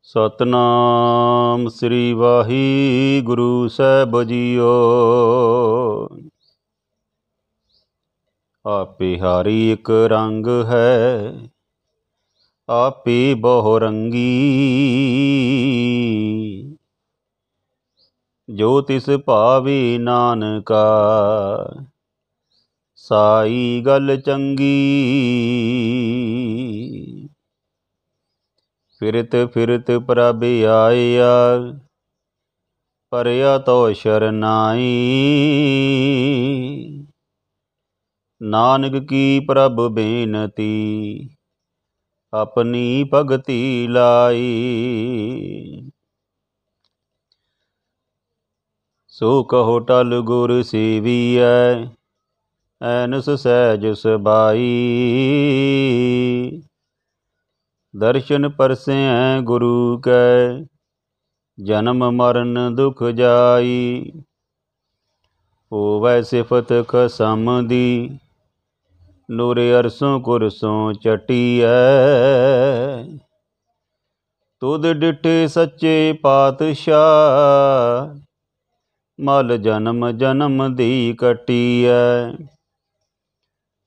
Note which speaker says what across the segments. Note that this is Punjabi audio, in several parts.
Speaker 1: सतनाम श्री वाहिगुरु साहिब जीओ। आपे हारी एक रंग है, आपे बहु रंगी। जो तिस भावे नानका, साई गल चंगी। फिरत फिरत प्रभ आया, परया तो शरनाई। नानक की प्रभ बेनती, अपनी भगति लाई। सो कहो टल गुर सेवियै, ऐनस सहज सबाई। दर्शन परसैं गुरु कै, जन्म मरण दुख जाई। होवै सिफत खसम दी, नूर अरसों कुरसों चटियै। तुद डिठे सच्चे पातशाह, मल जन्म जन्म दी कटियै।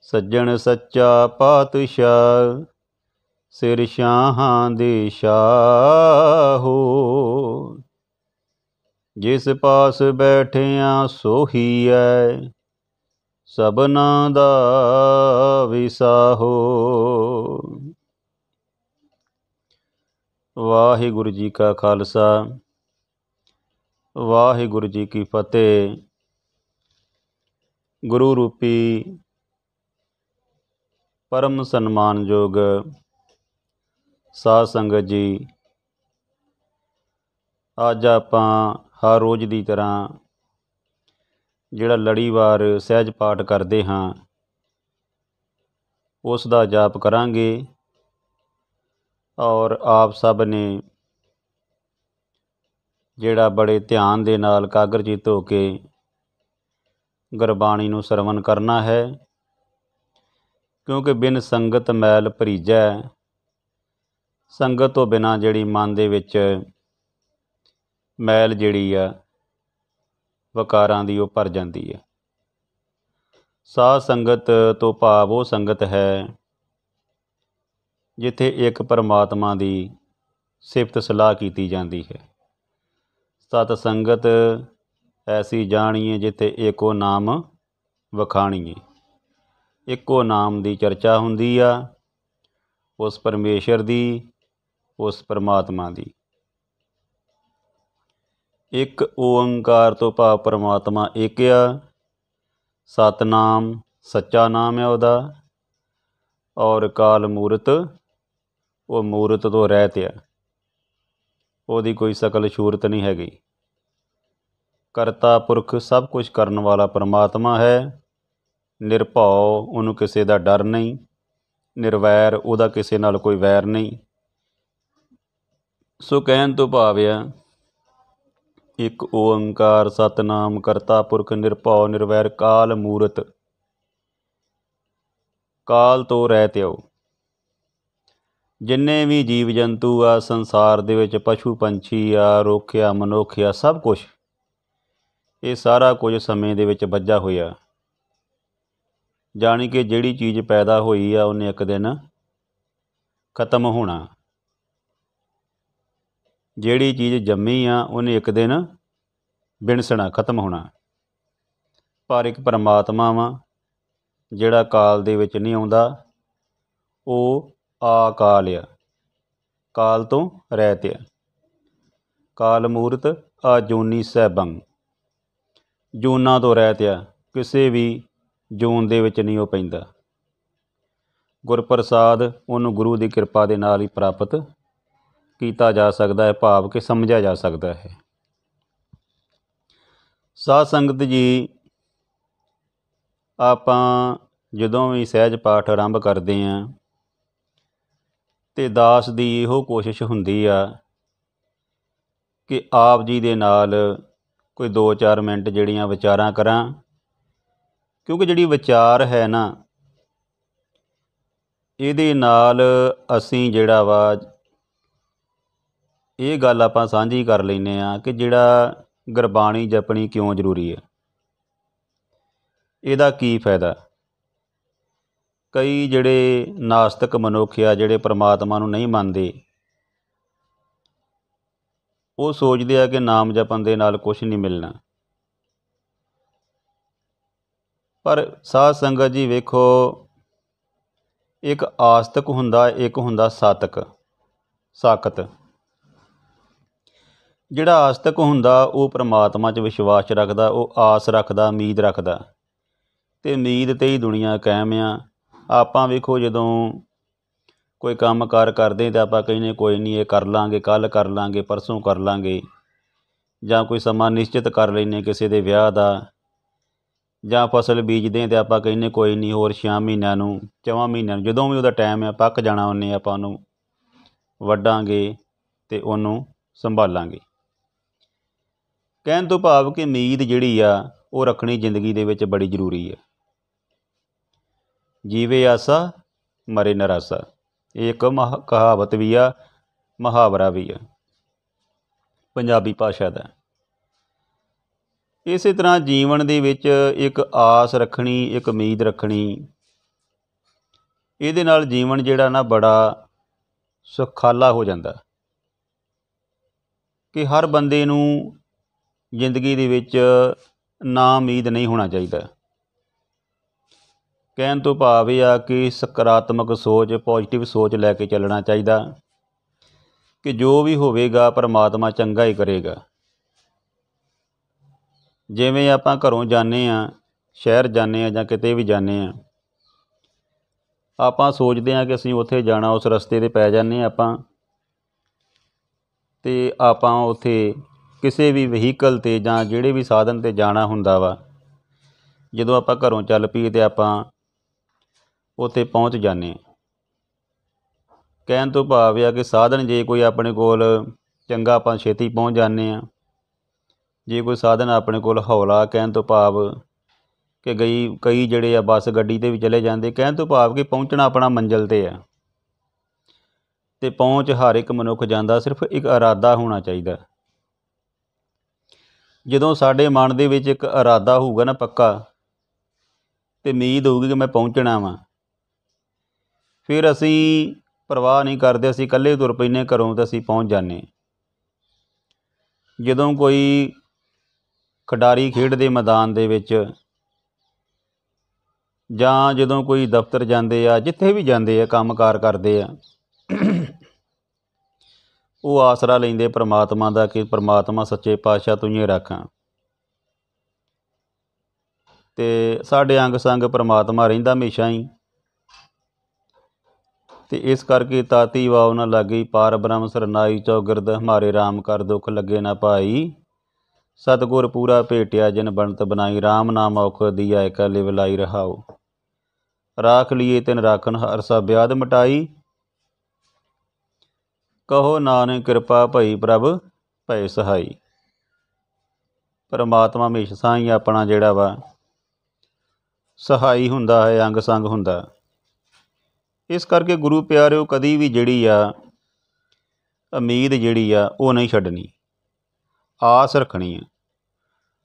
Speaker 1: सज्जन सच्चा पातशाह, सिर शाहां दे शाहो। जिस पास बैठिया सोही है, सबना दा विसाहो। वाहिगुरु जी का खालसा, वाहिगुरु जी की फतेह। गुरु रूपी परम सन्मानयोग साध संगत जी, ਅੱਜ ਆਪਾਂ ਹਰ ਰੋਜ਼ ਦੀ ਤਰ੍ਹਾਂ ਜਿਹੜਾ ਲੜੀਵਾਰ ਸਹਿਜ ਪਾਠ ਕਰਦੇ ਹਾਂ, ਉਸ ਦਾ ਜਾਪ ਕਰਾਂਗੇ। ਔਰ ਆਪ ਸਭ ਨੇ ਜਿਹੜਾ ਬੜੇ ਧਿਆਨ ਦੇ ਨਾਲ ਕਾਗਰਚਿੱਤ ਹੋ ਕੇ ਗੁਰਬਾਣੀ ਨੂੰ ਸਰਵਣ ਕਰਨਾ ਹੈ, ਕਿਉਂਕਿ ਬਿਨ ਸੰਗਤ ਮੈਲ ਭਰੀਜੈ। ਸੰਗਤ ਤੋਂ ਬਿਨਾਂ ਜਿਹੜੀ ਮਨ ਦੇ ਵਿੱਚ ਮੈਲ ਜਿਹੜੀ ਆ ਵਿਕਾਰਾਂ ਦੀ, ਉਹ ਭਰ ਜਾਂਦੀ ਹੈ। ਸਾਧ ਸੰਗਤ ਤੋਂ ਭਾਵ ਉਹ ਸੰਗਤ ਹੈ ਜਿੱਥੇ ਇੱਕ ਪਰਮਾਤਮਾ ਦੀ ਸਿਫਤ ਸਲਾਹ ਕੀਤੀ ਜਾਂਦੀ ਹੈ। ਸਤ ਸੰਗਤ ਐਸੀ ਜਾਣੀਏ, ਜਿੱਥੇ ਏਕੋ ਨਾਮ ਵਖਾਣੀਏ। ਇੱਕੋ ਨਾਮ ਦੀ ਚਰਚਾ ਹੁੰਦੀ ਆ, ਉਸ ਪਰਮੇਸ਼ਰ ਦੀ, ਉਸ ਪਰਮਾਤਮਾ ਦੀ। ਇੱਕ ਓੰਕਾਰ ਤੋਂ ਭਾਵ ਪਰਮਾਤਮਾ ਇੱਕ ਆ। ਸਤਨਾਮ ਸੱਚਾ ਨਾਮ ਹੈ ਉਹਦਾ। ਔਰ ਕਾਲ ਮੂਰਤ, ਉਹ ਮੂਰਤ ਤੋਂ ਰਹਿਤ ਆ, ਉਹਦੀ ਕੋਈ ਸ਼ਕਲ ਸੂਰਤ ਨਹੀਂ ਹੈਗੀ। ਕਰਤਾ ਪੁਰਖ, ਸਭ ਕੁਝ ਕਰਨ ਵਾਲਾ ਪਰਮਾਤਮਾ ਹੈ। ਨਿਰਭਉ, ਉਹਨੂੰ ਕਿਸੇ ਦਾ ਡਰ ਨਹੀਂ। ਨਿਰਵੈਰ, ਉਹਦਾ ਕਿਸੇ ਨਾਲ ਕੋਈ ਵੈਰ ਨਹੀਂ। ਸੋ ਕਹਿਣ ਤੋਂ ਭਾਵ ਆ, ਇੱਕ ਓੰਕਾਰ ਸਤਨਾਮ ਕਰਤਾ ਪੁਰਖ ਨਿਰਭਉ ਨਿਰਵੈਰ ਕਾਲ ਮੂਰਤ। ਕਾਲ ਤੋਂ ਰਹਿਤ ਉਹ। ਜਿੰਨੇ ਵੀ ਜੀਵ ਜੰਤੂ ਆ ਸੰਸਾਰ ਦੇ ਵਿੱਚ, ਪਸ਼ੂ ਪੰਛੀ ਆ, ਰੁੱਖ ਆ, ਮਨੁੱਖ ਆ, ਸਭ ਕੁਛ, ਇਹ ਸਾਰਾ ਕੁਝ ਸਮੇਂ ਦੇ ਵਿੱਚ ਬੱਝਾ ਹੋਇਆ। ਜਾਣੀ ਕਿ ਜਿਹੜੀ ਚੀਜ਼ ਪੈਦਾ ਹੋਈ ਆ, ਉਹਨੇ ਇੱਕ ਦਿਨ ਖਤਮ ਹੋਣਾ। ਜਿਹੜੀ ਚੀਜ਼ ਜੰਮੀ ਆ, ਉਹਨੇ ਇੱਕ ਦਿਨ ਵਿਣਸਣਾ, ਖਤਮ ਹੋਣਾ। ਪਰ ਇੱਕ ਪਰਮਾਤਮਾ ਵਾ ਜਿਹੜਾ ਕਾਲ ਦੇ ਵਿੱਚ ਨਹੀਂ ਆਉਂਦਾ, ਉਹ ਆਕਾਲ ਆ, ਕਾਲ ਤੋਂ ਰਹਿਤ ਆ। ਕਾਲ ਮੂਰਤ ਆਜੂਨੀ ਸਹਿਬੰ, ਜੂਨਾਂ ਤੋਂ ਰਹਿਤ ਆ, ਕਿਸੇ ਵੀ ਜੂਨ ਦੇ ਵਿੱਚ ਨਹੀਂ ਉਹ ਪੈਂਦਾ। ਗੁਰਪ੍ਰਸਾਦ ਉਹਨੂੰ ਗੁਰੂ ਦੀ ਕਿਰਪਾ ਦੇ ਨਾਲ ਹੀ ਪ੍ਰਾਪਤ ਕੀਤਾ ਜਾ ਸਕਦਾ ਹੈ, ਭਾਵ ਕਿ ਸਮਝਿਆ ਜਾ ਸਕਦਾ ਹੈ। ਸਾਧ ਸੰਗਤ ਜੀ, ਆਪਾਂ ਜਦੋਂ ਵੀ ਸਹਿਜ ਪਾਠ ਆਰੰਭ ਕਰਦੇ ਹਾਂ, ਅਤੇ ਦਾਸ ਦੀ ਇਹੋ ਕੋਸ਼ਿਸ਼ ਹੁੰਦੀ ਆ ਕਿ ਆਪ ਜੀ ਦੇ ਨਾਲ ਕੋਈ 2-4 ਮਿੰਟ ਜਿਹੜੀਆਂ ਵਿਚਾਰਾਂ ਕਰਾਂ। ਕਿਉਂਕਿ ਜਿਹੜੀ ਵਿਚਾਰ ਹੈ ਨਾ, ਇਹਦੇ ਨਾਲ ਅਸੀਂ ਜਿਹੜਾ ਵਾ ਇਹ ਗੱਲ ਆਪਾਂ ਸਾਂਝੀ ਕਰ ਲੈਂਦੇ ਹਾਂ ਕਿ ਜਿਹੜਾ ਗੁਰਬਾਣੀ ਜਪਣੀ ਕਿਉਂ ਜ਼ਰੂਰੀ ਹੈ, ਇਹਦਾ ਕੀ ਫਾਇਦਾ। ਕਈ ਜਿਹੜੇ ਨਾਸਤਿਕ ਮਨੁੱਖ ਆ, ਜਿਹੜੇ ਪਰਮਾਤਮਾ ਨੂੰ ਨਹੀਂ ਮੰਨਦੇ, ਉਹ ਸੋਚਦੇ ਆ ਕਿ ਨਾਮ ਜਪਣ ਦੇ ਨਾਲ ਕੁਛ ਨਹੀਂ ਮਿਲਣਾ। ਪਰ ਸਾਧ ਸੰਗਤ ਜੀ ਵੇਖੋ, ਇੱਕ ਆਸਤਿਕ ਹੁੰਦਾ, ਇੱਕ ਹੁੰਦਾ ਸਾਕਤ। ਜਿਹੜਾ ਆਸਤਿਕ ਹੁੰਦਾ ਉਹ ਪਰਮਾਤਮਾ 'ਚ ਵਿਸ਼ਵਾਸ ਰੱਖਦਾ, ਉਹ ਆਸ ਰੱਖਦਾ, ਉਮੀਦ ਰੱਖਦਾ, ਅਤੇ ਉਮੀਦ 'ਤੇ ਹੀ ਦੁਨੀਆ ਕਾਇਮ ਆ। ਆਪਾਂ ਵੇਖੋ ਜਦੋਂ ਕੋਈ ਕੰਮ ਕਾਰ ਕਰਦੇ ਤਾਂ ਆਪਾਂ ਕਹਿੰਦੇ ਕੋਈ ਨਹੀਂ, ਇਹ ਕਰ ਲਾਂਗੇ, ਕੱਲ੍ਹ ਕਰ ਲਾਂਗੇ, ਪਰਸੋਂ ਕਰ ਲਾਂਗੇ, ਜਾਂ ਕੋਈ ਸਮਾਂ ਨਿਸ਼ਚਿਤ ਕਰ ਲੈਂਦੇ ਕਿਸੇ ਦੇ ਵਿਆਹ ਦਾ, ਜਾਂ ਫਸਲ ਬੀਜਦੇ ਤਾਂ ਆਪਾਂ ਕਹਿੰਦੇ ਕੋਈ ਨਹੀਂ, ਹੋਰ 6 ਮਹੀਨਿਆਂ ਨੂੰ, 4 ਮਹੀਨਿਆਂ ਨੂੰ, ਜਦੋਂ ਵੀ ਉਹਦਾ ਟਾਈਮ ਆ ਪੱਕ ਜਾਣਾ, ਉਹਨੇ ਆਪਾਂ ਉਹਨੂੰ ਵੱਢਾਂਗੇ ਅਤੇ ਉਹਨੂੰ ਸੰਭਾਲਾਂਗੇ। ਕਹਿਣ ਤੋਂ ਭਾਵ ਕਿ ਉਮੀਦ ਜਿਹੜੀ ਆ ਉਹ ਰੱਖਣੀ ਜ਼ਿੰਦਗੀ ਦੇ ਵਿੱਚ ਬੜੀ ਜ਼ਰੂਰੀ ਹੈ। ਜੀਵੇ ਆਸਾ ਮਰੇ ਨਿਰਾਸਾ, ਇਹ ਇੱਕ ਕਹਾਵਤ ਵੀ ਆ, ਮੁਹਾਵਰਾ ਵੀ ਆ ਪੰਜਾਬੀ ਭਾਸ਼ਾ ਦਾ। ਇਸੇ ਤਰ੍ਹਾਂ ਜੀਵਨ ਦੇ ਵਿੱਚ ਇੱਕ ਆਸ ਰੱਖਣੀ, ਇੱਕ ਉਮੀਦ ਰੱਖਣੀ, ਇਹਦੇ ਨਾਲ ਜੀਵਨ ਜਿਹੜਾ ਨਾ ਬੜਾ ਸੁਖਾਲਾ ਹੋ ਜਾਂਦਾ। ਕਿ ਹਰ ਬੰਦੇ ਨੂੰ ਜ਼ਿੰਦਗੀ ਦੇ ਵਿੱਚ ਨਾ ਉਮੀਦ ਨਹੀਂ ਹੋਣਾ ਚਾਹੀਦਾ। ਕਹਿਣ ਤੋਂ ਭਾਵ ਇਹ ਆ ਕਿ ਸਕਾਰਾਤਮਕ ਸੋਚ, ਪੋਜ਼ੀਟਿਵ ਸੋਚ ਲੈ ਕੇ ਚੱਲਣਾ ਚਾਹੀਦਾ ਕਿ ਜੋ ਵੀ ਹੋਵੇਗਾ ਪਰਮਾਤਮਾ ਚੰਗਾ ਹੀ ਕਰੇਗਾ। ਜਿਵੇਂ ਆਪਾਂ ਘਰੋਂ ਜਾਂਦੇ ਹਾਂ, ਸ਼ਹਿਰ ਜਾਂਦੇ ਹਾਂ ਜਾਂ ਕਿਤੇ ਵੀ ਜਾਂਦੇ ਹਾਂ, ਆਪਾਂ ਸੋਚਦੇ ਹਾਂ ਕਿ ਅਸੀਂ ਉੱਥੇ ਜਾਣਾ, ਉਸ ਰਸਤੇ 'ਤੇ ਪੈ ਜਾਂਦੇ ਹਾਂ ਆਪਾਂ, ਅਤੇ ਆਪਾਂ ਉੱਥੇ ਕਿਸੇ ਵੀ ਵਹੀਕਲ 'ਤੇ ਜਾਂ ਜਿਹੜੇ ਵੀ ਸਾਧਨ 'ਤੇ ਜਾਣਾ ਹੁੰਦਾ ਵਾ, ਜਦੋਂ ਆਪਾਂ ਘਰੋਂ ਚੱਲ ਪਈਏ ਤਾਂ ਆਪਾਂ ਉੱਥੇ ਪਹੁੰਚ ਜਾਂਦੇ ਹਾਂ। ਕਹਿਣ ਤੋਂ ਭਾਵ ਇਹ ਆ ਕਿ ਸਾਧਨ ਜੇ ਕੋਈ ਆਪਣੇ ਕੋਲ ਚੰਗਾ, ਆਪਾਂ ਛੇਤੀ ਪਹੁੰਚ ਜਾਂਦੇ ਹਾਂ। ਜੇ ਕੋਈ ਸਾਧਨ ਆਪਣੇ ਕੋਲ ਹੌਲਾ, ਕਹਿਣ ਤੋਂ ਭਾਵ ਕਿ ਕਈ ਜਿਹੜੇ ਆ ਬੱਸ ਗੱਡੀ 'ਤੇ ਵੀ ਚਲੇ ਜਾਂਦੇ, ਕਹਿਣ ਤੋਂ ਭਾਵ ਕਿ ਪਹੁੰਚਣਾ ਆਪਣਾ ਮੰਜ਼ਿਲ 'ਤੇ ਆ, ਅਤੇ ਪਹੁੰਚ ਹਰ ਇੱਕ ਮਨੁੱਖ ਜਾਂਦਾ, ਸਿਰਫ ਇੱਕ ਇਰਾਦਾ ਹੋਣਾ ਚਾਹੀਦਾ। ਜਦੋਂ ਸਾਡੇ ਮਨ ਦੇ ਵਿੱਚ ਇੱਕ ਇਰਾਦਾ ਹੋਊਗਾ ਨਾ ਪੱਕਾ, ਅਤੇ ਉਮੀਦ ਹੋਊਗੀ ਕਿ ਮੈਂ ਪਹੁੰਚਣਾ ਵਾ, ਫਿਰ ਅਸੀਂ ਪਰਵਾਹ ਨਹੀਂ ਕਰਦੇ, ਅਸੀਂ ਇਕੱਲੇ ਤੁਰ ਪੈਂਦੇ ਘਰੋਂ ਅਤੇ ਅਸੀਂ ਪਹੁੰਚ ਜਾਂਦੇ। ਜਦੋਂ ਕੋਈ ਖਿਡਾਰੀ ਖੇਡਦੇ ਮੈਦਾਨ ਦੇ ਵਿੱਚ, ਜਾਂ ਜਦੋਂ ਕੋਈ ਦਫ਼ਤਰ ਜਾਂਦੇ ਆ, ਜਿੱਥੇ ਵੀ ਜਾਂਦੇ ਆ, ਕੰਮ ਕਾਰ ਕਰਦੇ ਆ, ਉਹ ਆਸਰਾ ਲੈਂਦੇ ਪਰਮਾਤਮਾ ਦਾ ਕਿ ਪਰਮਾਤਮਾ ਸੱਚੇ ਪਾਤਸ਼ਾਹ ਤੂੰ ਹੀ ਰੱਖਾਂ। ਅਤੇ ਸਾਡੇ ਅੰਗ ਸੰਗ ਪਰਮਾਤਮਾ ਰਹਿੰਦਾ ਹਮੇਸ਼ਾ ਹੀ, ਅਤੇ ਇਸ ਕਰਕੇ ਤਾਤੀ ਵਾਓ ਨਾ ਲਾਗੀ, ਪਾਰ ਬ੍ਰਹਮ ਸਰਨਾਈ ਚੌਗਿਰਦ, ਹਮਾਰੇ ਰਾਮ ਕਰ ਦੁੱਖ ਲੱਗੇ ਨਾ ਭਾਈ, ਸਤਿਗੁਰ ਪੂਰਾ ਭੇਟਿਆ ਜਿਨ ਬਣਤ ਬਣਾਈ, ਰਾਮ ਨਾਮ ਔਖ ਦੀਆ ਏਕ ਲਿਵ ਲਾਈ ਰਹਾਓ, ਰਾਖ ਲੀਏ ਤਿਨ ਰਾਖਨ ਹਰ ਸਭ ਵਿਆਦ ਮਿਟਾਈ, ਕਹੋ ਨਾਨਕ ਕਿਰਪਾ ਭਈ ਪ੍ਰਭ ਭੈ ਸਹਾਈ। ਪਰਮਾਤਮਾ ਹਮੇਸ਼ਾ ਹੀ ਆਪਣਾ ਜਿਹੜਾ ਵਾ ਸਹਾਈ ਹੁੰਦਾ ਹੈ, ਅੰਗ ਸੰਗ ਹੁੰਦਾ। ਇਸ ਕਰਕੇ ਗੁਰੂ ਪਿਆਰਿਓ, ਕਦੀ ਵੀ ਜਿਹੜੀ ਆ ਉਮੀਦ ਜਿਹੜੀ ਆ ਉਹ ਨਹੀਂ ਛੱਡਣੀ, ਆਸ ਰੱਖਣੀ ਆ।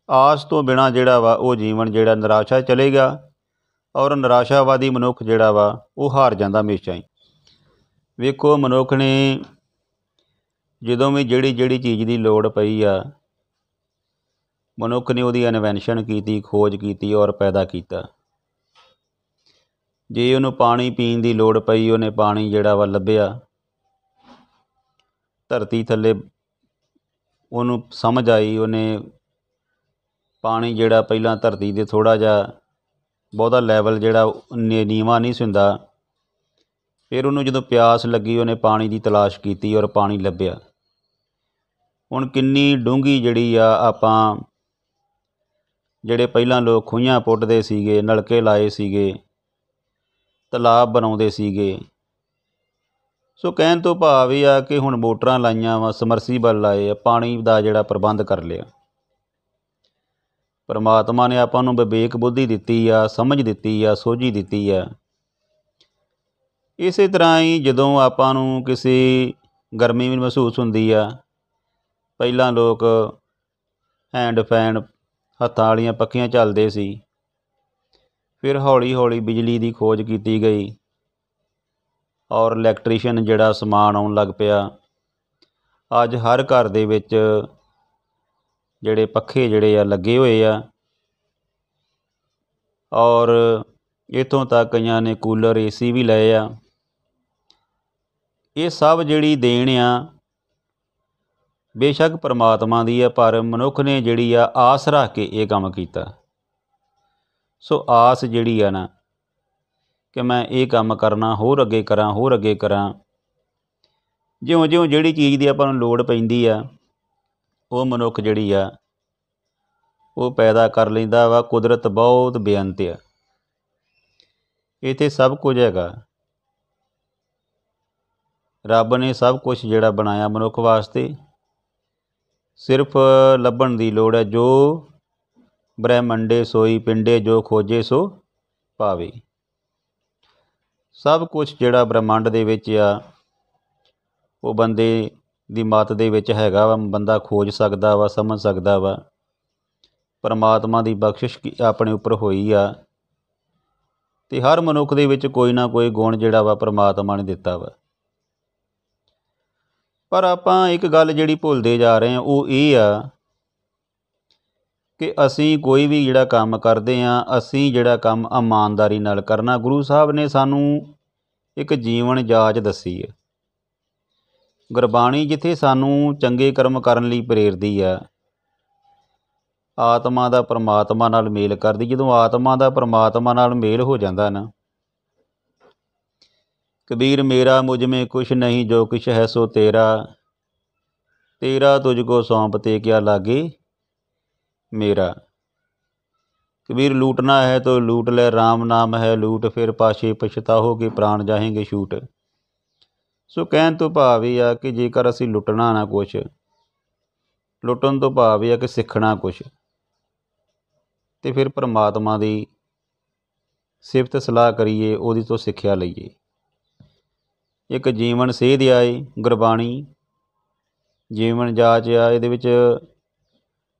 Speaker 1: ਆਸ ਤੋਂ ਬਿਨਾਂ ਜਿਹੜਾ ਵਾ ਉਹ ਜੀਵਨ ਜਿਹੜਾ ਨਿਰਾਸ਼ਾ ਚਲੇਗਾ, ਔਰ ਨਿਰਾਸ਼ਾਵਾਦੀ ਮਨੁੱਖ ਜਿਹੜਾ ਵਾ ਉਹ ਹਾਰ ਜਾਂਦਾ ਹਮੇਸ਼ਾ ਹੀ। ਵੇਖੋ, ਮਨੁੱਖ ਨੇ ਜਦੋਂ ਵੀ ਜਿਹੜੀ ਚੀਜ਼ ਦੀ ਲੋੜ ਪਈ ਆ, ਮਨੁੱਖ ਨੇ ਉਹਦੀ ਇਨਵੈਂਸ਼ਨ ਕੀਤੀ, ਖੋਜ ਕੀਤੀ ਔਰ ਪੈਦਾ ਕੀਤਾ। ਜੇ ਉਹਨੂੰ ਪਾਣੀ ਪੀਣ ਦੀ ਲੋੜ ਪਈ, ਉਹਨੇ ਪਾਣੀ ਜਿਹੜਾ ਵਾ ਲੱਭਿਆ ਧਰਤੀ ਥੱਲੇ, ਉਹਨੂੰ ਸਮਝ ਆਈ, ਉਹਨੇ ਪਾਣੀ ਜਿਹੜਾ ਪਹਿਲਾਂ ਧਰਤੀ ਦੇ ਥੋੜ੍ਹਾ ਜਿਹਾ ਬਹੁਤਾ ਲੈਵਲ ਜਿਹੜਾ ਨੀਵਾਂ ਨਹੀਂ ਸੀ ਹੁੰਦਾ, ਫਿਰ ਉਹਨੂੰ ਜਦੋਂ ਪਿਆਸ ਲੱਗੀ, ਉਹਨੇ ਪਾਣੀ ਦੀ ਤਲਾਸ਼ ਕੀਤੀ ਔਰ ਪਾਣੀ ਲੱਭਿਆ। ਹੁਣ ਕਿੰਨੀ ਡੂੰਘੀ ਜਿਹੜੀ ਆ, ਆਪਾਂ ਜਿਹੜੇ ਪਹਿਲਾਂ ਲੋਕ ਖੂਹੀਆਂ ਪੁੱਟਦੇ ਸੀਗੇ, ਨਲਕੇ ਲਾਏ ਸੀਗੇ, ਤਲਾਬ ਬਣਾਉਂਦੇ ਸੀਗੇ, ਸੋ ਕਹਿਣ ਤੋਂ ਭਾਵ ਇਹ ਆ ਕਿ ਹੁਣ ਮੋਟਰਾਂ ਲਾਈਆਂ ਵਾ, ਸਮਰਸੀਬਲ ਲਾਏ ਆ, ਪਾਣੀ ਦਾ ਜਿਹੜਾ ਪ੍ਰਬੰਧ ਕਰ ਲਿਆ। ਪਰਮਾਤਮਾ ਨੇ ਆਪਾਂ ਨੂੰ ਵਿਵੇਕ ਬੁੱਧੀ ਦਿੱਤੀ ਆ, ਸਮਝ ਦਿੱਤੀ ਆ, ਸੋਝੀ ਦਿੱਤੀ ਆ। ਇਸੇ ਤਰ੍ਹਾਂ ਹੀ ਜਦੋਂ ਆਪਾਂ ਨੂੰ ਕਿਸੇ ਗਰਮੀ ਵੀ ਮਹਿਸੂਸ ਹੁੰਦੀ ਆ। ਪਹਿਲਾਂ ਲੋਕ ਹੈਂਡ ਫੈਨ, ਹੱਥਾਂ ਵਾਲੀਆਂ ਪੱਖੀਆਂ ਚੱਲਦੇ ਸੀ। ਫਿਰ ਹੌਲੀ ਹੌਲੀ ਬਿਜਲੀ ਦੀ ਖੋਜ ਕੀਤੀ ਗਈ ਔਰ ਇਲੈਕਟ੍ਰੀਸ਼ੀਅਨ ਜਿਹੜਾ ਸਮਾਨ ਆਉਣ ਲੱਗ ਪਿਆ। ਅੱਜ ਹਰ ਘਰ ਦੇ ਵਿੱਚ ਜਿਹੜੇ ਪੱਖੇ ਜਿਹੜੇ ਆ ਲੱਗੇ ਹੋਏ ਆ, ਔਰ ਇੱਥੋਂ ਤੱਕ ਕਈਆਂ ਨੇ ਕੂਲਰ, ਏਸੀ ਵੀ ਲਏ ਆ। ਇਹ ਸਭ ਜਿਹੜੀ ਦੇਣ ਆ ਬੇਸ਼ੱਕ ਪਰਮਾਤਮਾ ਦੀ ਆ, ਪਰ ਮਨੁੱਖ ਨੇ ਜਿਹੜੀ ਆ ਆਸ ਰੱਖ ਕੇ ਇਹ ਕੰਮ ਕੀਤਾ। ਸੋ ਆਸ ਜਿਹੜੀ ਆ ਨਾ ਕਿ ਮੈਂ ਇਹ ਕੰਮ ਕਰਨਾ, ਹੋਰ ਅੱਗੇ ਕਰਾਂ, ਹੋਰ ਅੱਗੇ ਕਰਾਂ। ਜਿਉਂ ਜਿਉਂ ਜਿਹੜੀ ਚੀਜ਼ ਦੀ ਆਪਾਂ ਨੂੰ ਲੋੜ ਪੈਂਦੀ ਆ ਉਹ ਮਨੁੱਖ ਜਿਹੜੀ ਆ ਉਹ ਪੈਦਾ ਕਰ ਲੈਂਦਾ ਵਾ। ਕੁਦਰਤ ਬਹੁਤ ਬੇਅੰਤ ਆ, ਇੱਥੇ ਸਭ ਕੁਝ ਹੈਗਾ। ਰੱਬ ਨੇ ਸਭ ਕੁਛ ਜਿਹੜਾ ਬਣਾਇਆ ਮਨੁੱਖ ਵਾਸਤੇ, ਸਿਰਫ ਲੱਭਣ ਦੀ ਲੋੜ ਹੈ। ਜੋ ਬ੍ਰਹਿਮੰਡੇ ਸੋਈ ਪਿੰਡੇ, ਜੋ ਖੋਜੇ ਸੋ ਪਾਵੇ। ਸਭ ਕੁਛ ਜਿਹੜਾ ਬ੍ਰਹਿਮੰਡ ਦੇ ਵਿੱਚ ਆ ਉਹ ਬੰਦੇ ਦੀ ਮੱਤ ਦੇ ਵਿੱਚ ਹੈਗਾ ਵਾ। ਬੰਦਾ ਖੋਜ ਸਕਦਾ ਵਾ, ਸਮਝ ਸਕਦਾ ਵਾ। ਪਰਮਾਤਮਾ ਦੀ ਬਖਸ਼ਿਸ਼ ਆਪਣੇ ਉੱਪਰ ਹੋਈ ਆ ਅਤੇ ਹਰ ਮਨੁੱਖ ਦੇ ਵਿੱਚ ਕੋਈ ਨਾ ਕੋਈ ਗੁਣ ਜਿਹੜਾ ਵਾ ਪਰਮਾਤਮਾ ਨੇ ਦਿੱਤਾ ਵਾ। ਪਰ ਆਪਾਂ ਇੱਕ ਗੱਲ ਜਿਹੜੀ ਭੁੱਲਦੇ ਜਾ ਰਹੇ ਹਾਂ ਉਹ ਇਹ ਆ ਕਿ ਅਸੀਂ ਕੋਈ ਵੀ ਜਿਹੜਾ ਕੰਮ ਕਰਦੇ ਹਾਂ, ਅਸੀਂ ਜਿਹੜਾ ਕੰਮ ਇਮਾਨਦਾਰੀ ਨਾਲ ਕਰਨਾ। ਗੁਰੂ ਸਾਹਿਬ ਨੇ ਸਾਨੂੰ ਇੱਕ ਜੀਵਨ ਜਾਚ ਦੱਸੀ ਹੈ। ਗੁਰਬਾਣੀ ਜਿੱਥੇ ਸਾਨੂੰ ਚੰਗੇ ਕਰਮ ਕਰਨ ਲਈ ਪ੍ਰੇਰਦੀ ਆ, ਆਤਮਾ ਦਾ ਪਰਮਾਤਮਾ ਨਾਲ ਮੇਲ ਕਰਦੀ। ਜਦੋਂ ਆਤਮਾ ਦਾ ਪਰਮਾਤਮਾ ਨਾਲ ਮੇਲ ਹੋ ਜਾਂਦਾ ਨਾ, ਕਬੀਰ ਮੇਰਾ ਮੁਝ ਮੇਂ ਕੁਛ ਨਹੀਂ, ਜੋ ਕੁਛ ਹੈ ਸੋ ਤੇਰਾ, ਤੇਰਾ ਤੁਝ ਕੋ ਸੌਂਪਤੇ ਕਿਆ ਲਾਗੇ ਮੇਰਾ। कबीर लूटना है तो लूट ले, राम नाम है लूट, फिर पाछे पछताओगे प्राण जाएंगे छूट। सो कहण तो भाव ये आ कि जेकर असीं लुटना ना कुछ, लुटन तो भाव ये आ कि सिखना कुछ, तो फिर परमात्मा की सिफत सलाह करिए, उहदी तो सिक्ख्या लईए। एक जीवन सेध आए गुरबाणी जीवन जाच आ, इहदे विच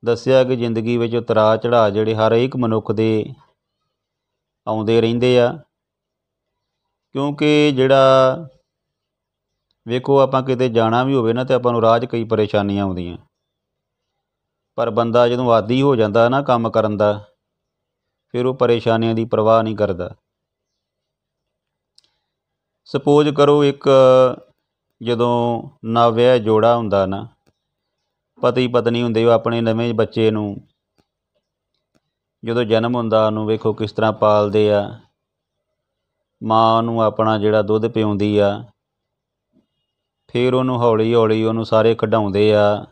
Speaker 1: ਦੱਸਿਆ कि ਜ਼ਿੰਦਗੀ ਵਿੱਚ ਉਤਰਾਅ ਚੜ੍ਹਾਅ ਜਿਹੜੇ ਹਰ ਇੱਕ ਮਨੁੱਖ ਦੇ ਆਉਂਦੇ ਰਹਿੰਦੇ ਆ। ਕਿਉਂਕਿ ਜਿਹੜਾ ਵੇਖੋ ਆਪਾਂ ਕਿਤੇ ਜਾਣਾ ਵੀ ਹੋਵੇ ਨਾ ਤਾਂ ਆਪਾਂ ਨੂੰ ਰਾਹ 'ਚ ਕਈ ਪਰੇਸ਼ਾਨੀਆਂ ਆਉਂਦੀਆਂ, ਪਰ ਬੰਦਾ ਜਦੋਂ ਆਦੀ ਹੋ ਜਾਂਦਾ ਨਾ ਕੰਮ ਕਰਨ ਦਾ, ਫਿਰ ਉਹ ਪਰੇਸ਼ਾਨੀਆਂ ਦੀ ਪਰਵਾਹ ਨਹੀਂ ਕਰਦਾ। ਸਪੋਜ਼ ਕਰੋ ਇੱਕ ਜਦੋਂ ਨਵ-ਵਿਆਹਿਆ ਜੋੜਾ ਹੁੰਦਾ ਨਾ, ਪਤੀ ਪਤਨੀ ਹੁੰਦੇ, ਉਹ ਆਪਣੇ ਨਵੇਂ ਬੱਚੇ ਨੂੰ ਜਦੋਂ ਜਨਮ ਹੁੰਦਾ ਉਹਨੂੰ ਵੇਖੋ ਕਿਸ ਤਰ੍ਹਾਂ ਪਾਲਦੇ ਆ। ਮਾਂ ਉਹਨੂੰ ਆਪਣਾ ਜਿਹੜਾ ਦੁੱਧ ਪਿਆਉਂਦੀ ਆ, ਫਿਰ ਉਹਨੂੰ ਹੌਲੀ ਹੌਲੀ ਉਹਨੂੰ ਸਾਰੇ ਕਢਾਉਂਦੇ ਆ।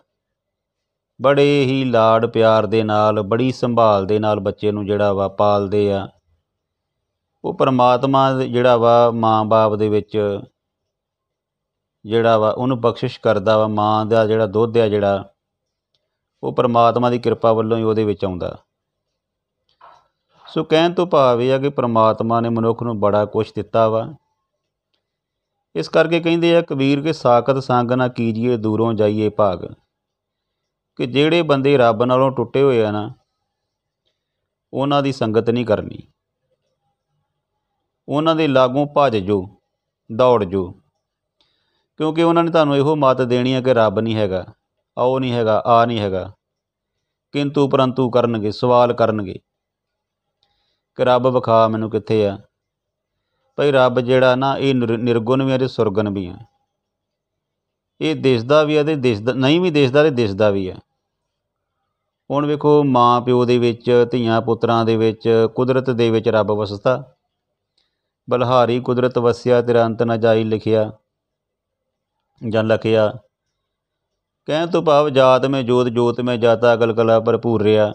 Speaker 1: ਬੜੇ ਹੀ ਲਾਡ ਪਿਆਰ ਦੇ ਨਾਲ, ਬੜੀ ਸੰਭਾਲ ਦੇ ਨਾਲ ਬੱਚੇ ਨੂੰ ਜਿਹੜਾ ਵਾ ਪਾਲਦੇ ਆ। ਉਹ ਪਰਮਾਤਮਾ ਜਿਹੜਾ ਵਾ ਮਾਂ ਬਾਪ ਦੇ ਵਿੱਚ ਜਿਹੜਾ ਵਾ ਉਹਨੂੰ ਬਖਸ਼ਿਸ਼ ਕਰਦਾ ਵਾ। ਮਾਂ ਦਾ ਜਿਹੜਾ ਦੁੱਧ ਆ ਜਿਹੜਾ ਉਹ ਪਰਮਾਤਮਾ ਦੀ ਕਿਰਪਾ ਵੱਲੋਂ ਹੀ ਉਹਦੇ ਵਿੱਚ ਆਉਂਦਾ। ਸੋ ਕਹਿਣ ਤੋਂ ਭਾਵ ਇਹ ਆ ਕਿ ਪਰਮਾਤਮਾ ਨੇ ਮਨੁੱਖ ਨੂੰ ਬੜਾ ਕੁਛ ਦਿੱਤਾ ਵਾ। ਇਸ ਕਰਕੇ ਕਹਿੰਦੇ ਆ ਕਬੀਰ ਕਿ ਸਾਖਤ ਸੰਗ ਨਾ ਕੀਜੀਏ, ਦੂਰੋਂ ਜਾਈਏ ਭਾਗ। ਕਿ ਜਿਹੜੇ ਬੰਦੇ ਰੱਬ ਨਾਲੋਂ ਟੁੱਟੇ ਹੋਏ ਆ ਨਾ, ਉਹਨਾਂ ਦੀ ਸੰਗਤ ਨਹੀਂ ਕਰਨੀ, ਉਹਨਾਂ ਦੇ ਲਾਗੋਂ ਭੱਜ ਜੋ, ਦੌੜ ਜੋ। ਕਿਉਂਕਿ ਉਹਨਾਂ ਨੇ ਤੁਹਾਨੂੰ ਇਹੋ ਮੱਤ ਦੇਣੀ ਹੈ ਕਿ ਰੱਬ ਨਹੀਂ ਹੈਗਾ, ਉਹ ਨਹੀਂ ਹੈਗਾ, ਆ ਨਹੀਂ ਹੈਗਾ। ਕਿੰਤੂ ਪਰੰਤੂ ਕਰਨਗੇ, ਸਵਾਲ ਕਰਨਗੇ ਕਿ ਰੱਬ ਵਿਖਾ ਮੈਨੂੰ ਕਿੱਥੇ ਆ। ਭਾਈ ਰੱਬ ਜਿਹੜਾ ਨਾ ਇਹ ਨਿਰਗੁਣ ਵੀ ਆ ਅਤੇ ਸੁਰਗੁਣ ਵੀ ਆ। ਇਹ ਦਿਸਦਾ ਵੀ ਆ ਅਤੇ ਦਿਸਦਾ ਨਹੀਂ ਵੀ ਦਿਸਦਾ ਅਤੇ ਦਿਸਦਾ ਵੀ ਆ। ਹੁਣ ਵੇਖੋ ਮਾਂ ਪਿਓ ਦੇ ਵਿੱਚ, ਧੀਆਂ ਪੁੱਤਰਾਂ ਦੇ ਵਿੱਚ, ਕੁਦਰਤ ਦੇ ਵਿੱਚ ਰੱਬ ਵਸਦਾ। ਬਲਿਹਾਰੀ ਕੁਦਰਤ ਵਸਿਆ, ਤੇਰਾ ਅੰਤ ਨਾ ਜਾਈ ਲਿਖਿਆ ਜਾਂ ਲਖਿਆ। ਕਹਿਣ ਤੋਂ ਭਾਵ ਜਾਤ ਮੈਂ ਜੋਤ, ਜੋਤ ਮੈਂ ਜਾਤਾ, ਅਗਲ ਕਲਾ ਭਰਪੂਰ ਰਿਹਾ।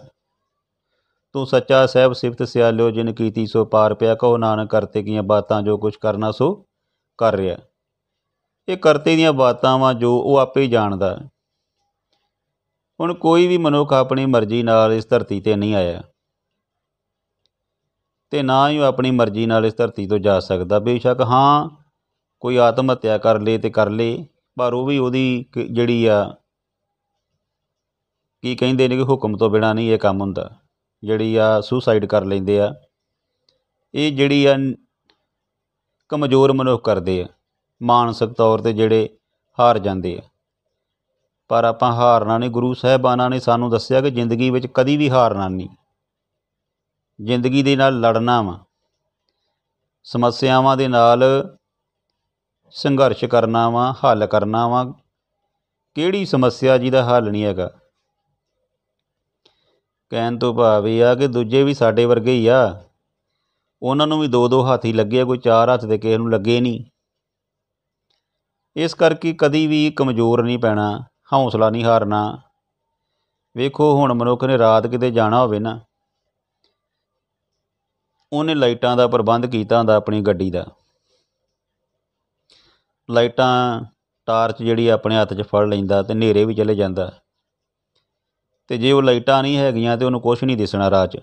Speaker 1: ਤੂੰ ਸੱਚਾ ਸਾਹਿਬ ਸਿਫਤ ਸਿਆਲਿਓ, ਜਿਨ ਕੀਤੀ ਸੋ ਪਾਰ ਪਿਆ। ਕਹੋ ਨਾਨਕ ਕਰਤੇ ਕੀਆਂ ਬਾਤਾਂ, ਜੋ ਕੁਛ ਕਰਨਾ ਸੋ ਕਰ ਰਿਹਾ। ਇਹ ਕਰਤੇ ਦੀਆਂ ਬਾਤਾਂ ਵਾ ਜੋ ਉਹ ਆਪੇ ਹੀ ਜਾਣਦਾ। ਹੁਣ ਕੋਈ ਵੀ ਮਨੁੱਖ ਆਪਣੀ ਮਰਜ਼ੀ ਨਾਲ ਇਸ ਧਰਤੀ 'ਤੇ ਨਹੀਂ ਆਇਆ ਅਤੇ ਨਾ ਹੀ ਉਹ ਆਪਣੀ ਮਰਜ਼ੀ ਨਾਲ ਇਸ ਧਰਤੀ ਤੋਂ ਜਾ ਸਕਦਾ। ਬੇਸ਼ੱਕ ਹਾਂ ਕੋਈ ਆਤਮ ਹੱਤਿਆ ਕਰ ਲੇ ਅਤੇ ਕਰ ਲੇ, ਪਰ ਉਹ ਵੀ ਉਹਦੀ ਜਿਹੜੀ ਆ ਕੀ ਕਹਿੰਦੇ ਨੇ ਕਿ ਹੁਕਮ ਤੋਂ ਬਿਨਾਂ ਨਹੀਂ ਇਹ ਕੰਮ ਹੁੰਦਾ। ਜਿਹੜੀ ਆ ਸੁਸਾਈਡ ਕਰ ਲੈਂਦੇ ਆ, ਇਹ ਜਿਹੜੀ ਆ ਕਮਜ਼ੋਰ ਮਨੁੱਖ ਕਰਦੇ ਆ, ਮਾਨਸਿਕ ਤੌਰ 'ਤੇ ਜਿਹੜੇ ਹਾਰ ਜਾਂਦੇ ਆ। ਪਰ ਆਪਾਂ ਹਾਰਨਾ ਨਹੀਂ। ਗੁਰੂ ਸਾਹਿਬਾਨਾਂ ਨੇ ਸਾਨੂੰ ਦੱਸਿਆ ਕਿ ਜ਼ਿੰਦਗੀ ਵਿੱਚ ਕਦੀ ਵੀ ਹਾਰਨਾ ਨਹੀਂ, ਜ਼ਿੰਦਗੀ ਦੇ ਨਾਲ ਲੜਨਾ ਵਾ, ਸਮੱਸਿਆਵਾਂ ਦੇ ਨਾਲ ਸੰਘਰਸ਼ ਕਰਨਾ ਵਾ, ਹੱਲ ਕਰਨਾ ਵਾ। ਕਿਹੜੀ ਸਮੱਸਿਆ ਜਿਹਦਾ ਹੱਲ ਨਹੀਂ ਹੈਗਾ। ਕਹਿਣ ਤੋਂ ਭਾਵ ਇਹ ਆ ਕਿ ਦੂਜੇ ਵੀ ਸਾਡੇ ਵਰਗੇ ਹੀ ਆ, ਉਹਨਾਂ ਨੂੰ ਵੀ 2-2 ਹੱਥ ਹੀ ਲੱਗੇ ਆ, ਕੋਈ 4 ਹੱਥ ਦੇ ਕਿਸੇ ਨੂੰ ਲੱਗੇ ਨਹੀਂ। ਇਸ ਕਰਕੇ ਕਦੀ ਵੀ ਕਮਜ਼ੋਰ ਨਹੀਂ ਪੈਣਾ, ਹੌਸਲਾ ਨਹੀਂ ਹਾਰਨਾ। ਵੇਖੋ ਹੁਣ ਮਨੁੱਖ ਨੇ ਰਾਤ ਕਿਤੇ ਜਾਣਾ ਹੋਵੇ ਨਾ, ਉਹਨੇ ਲਾਈਟਾਂ ਦਾ ਪ੍ਰਬੰਧ ਕੀਤਾ ਹੁੰਦਾ ਆਪਣੀ ਗੱਡੀ ਦਾ। ਲਾਈਟਾਂ ਟਾਰਚ ਜਿਹੜੀ ਆਪਣੇ ਹੱਥ 'ਚ ਫੜ ਲੈਂਦਾ ਅਤੇ ਹਨੇਰੇ ਵੀ ਚਲੇ ਜਾਂਦਾ। ਅਤੇ ਜੇ ਉਹ ਲਾਈਟਾਂ ਨਹੀਂ ਹੈਗੀਆਂ ਤਾਂ ਉਹਨੂੰ ਕੁਛ ਨਹੀਂ ਦਿਸਣਾ ਰਾਹ 'ਚ,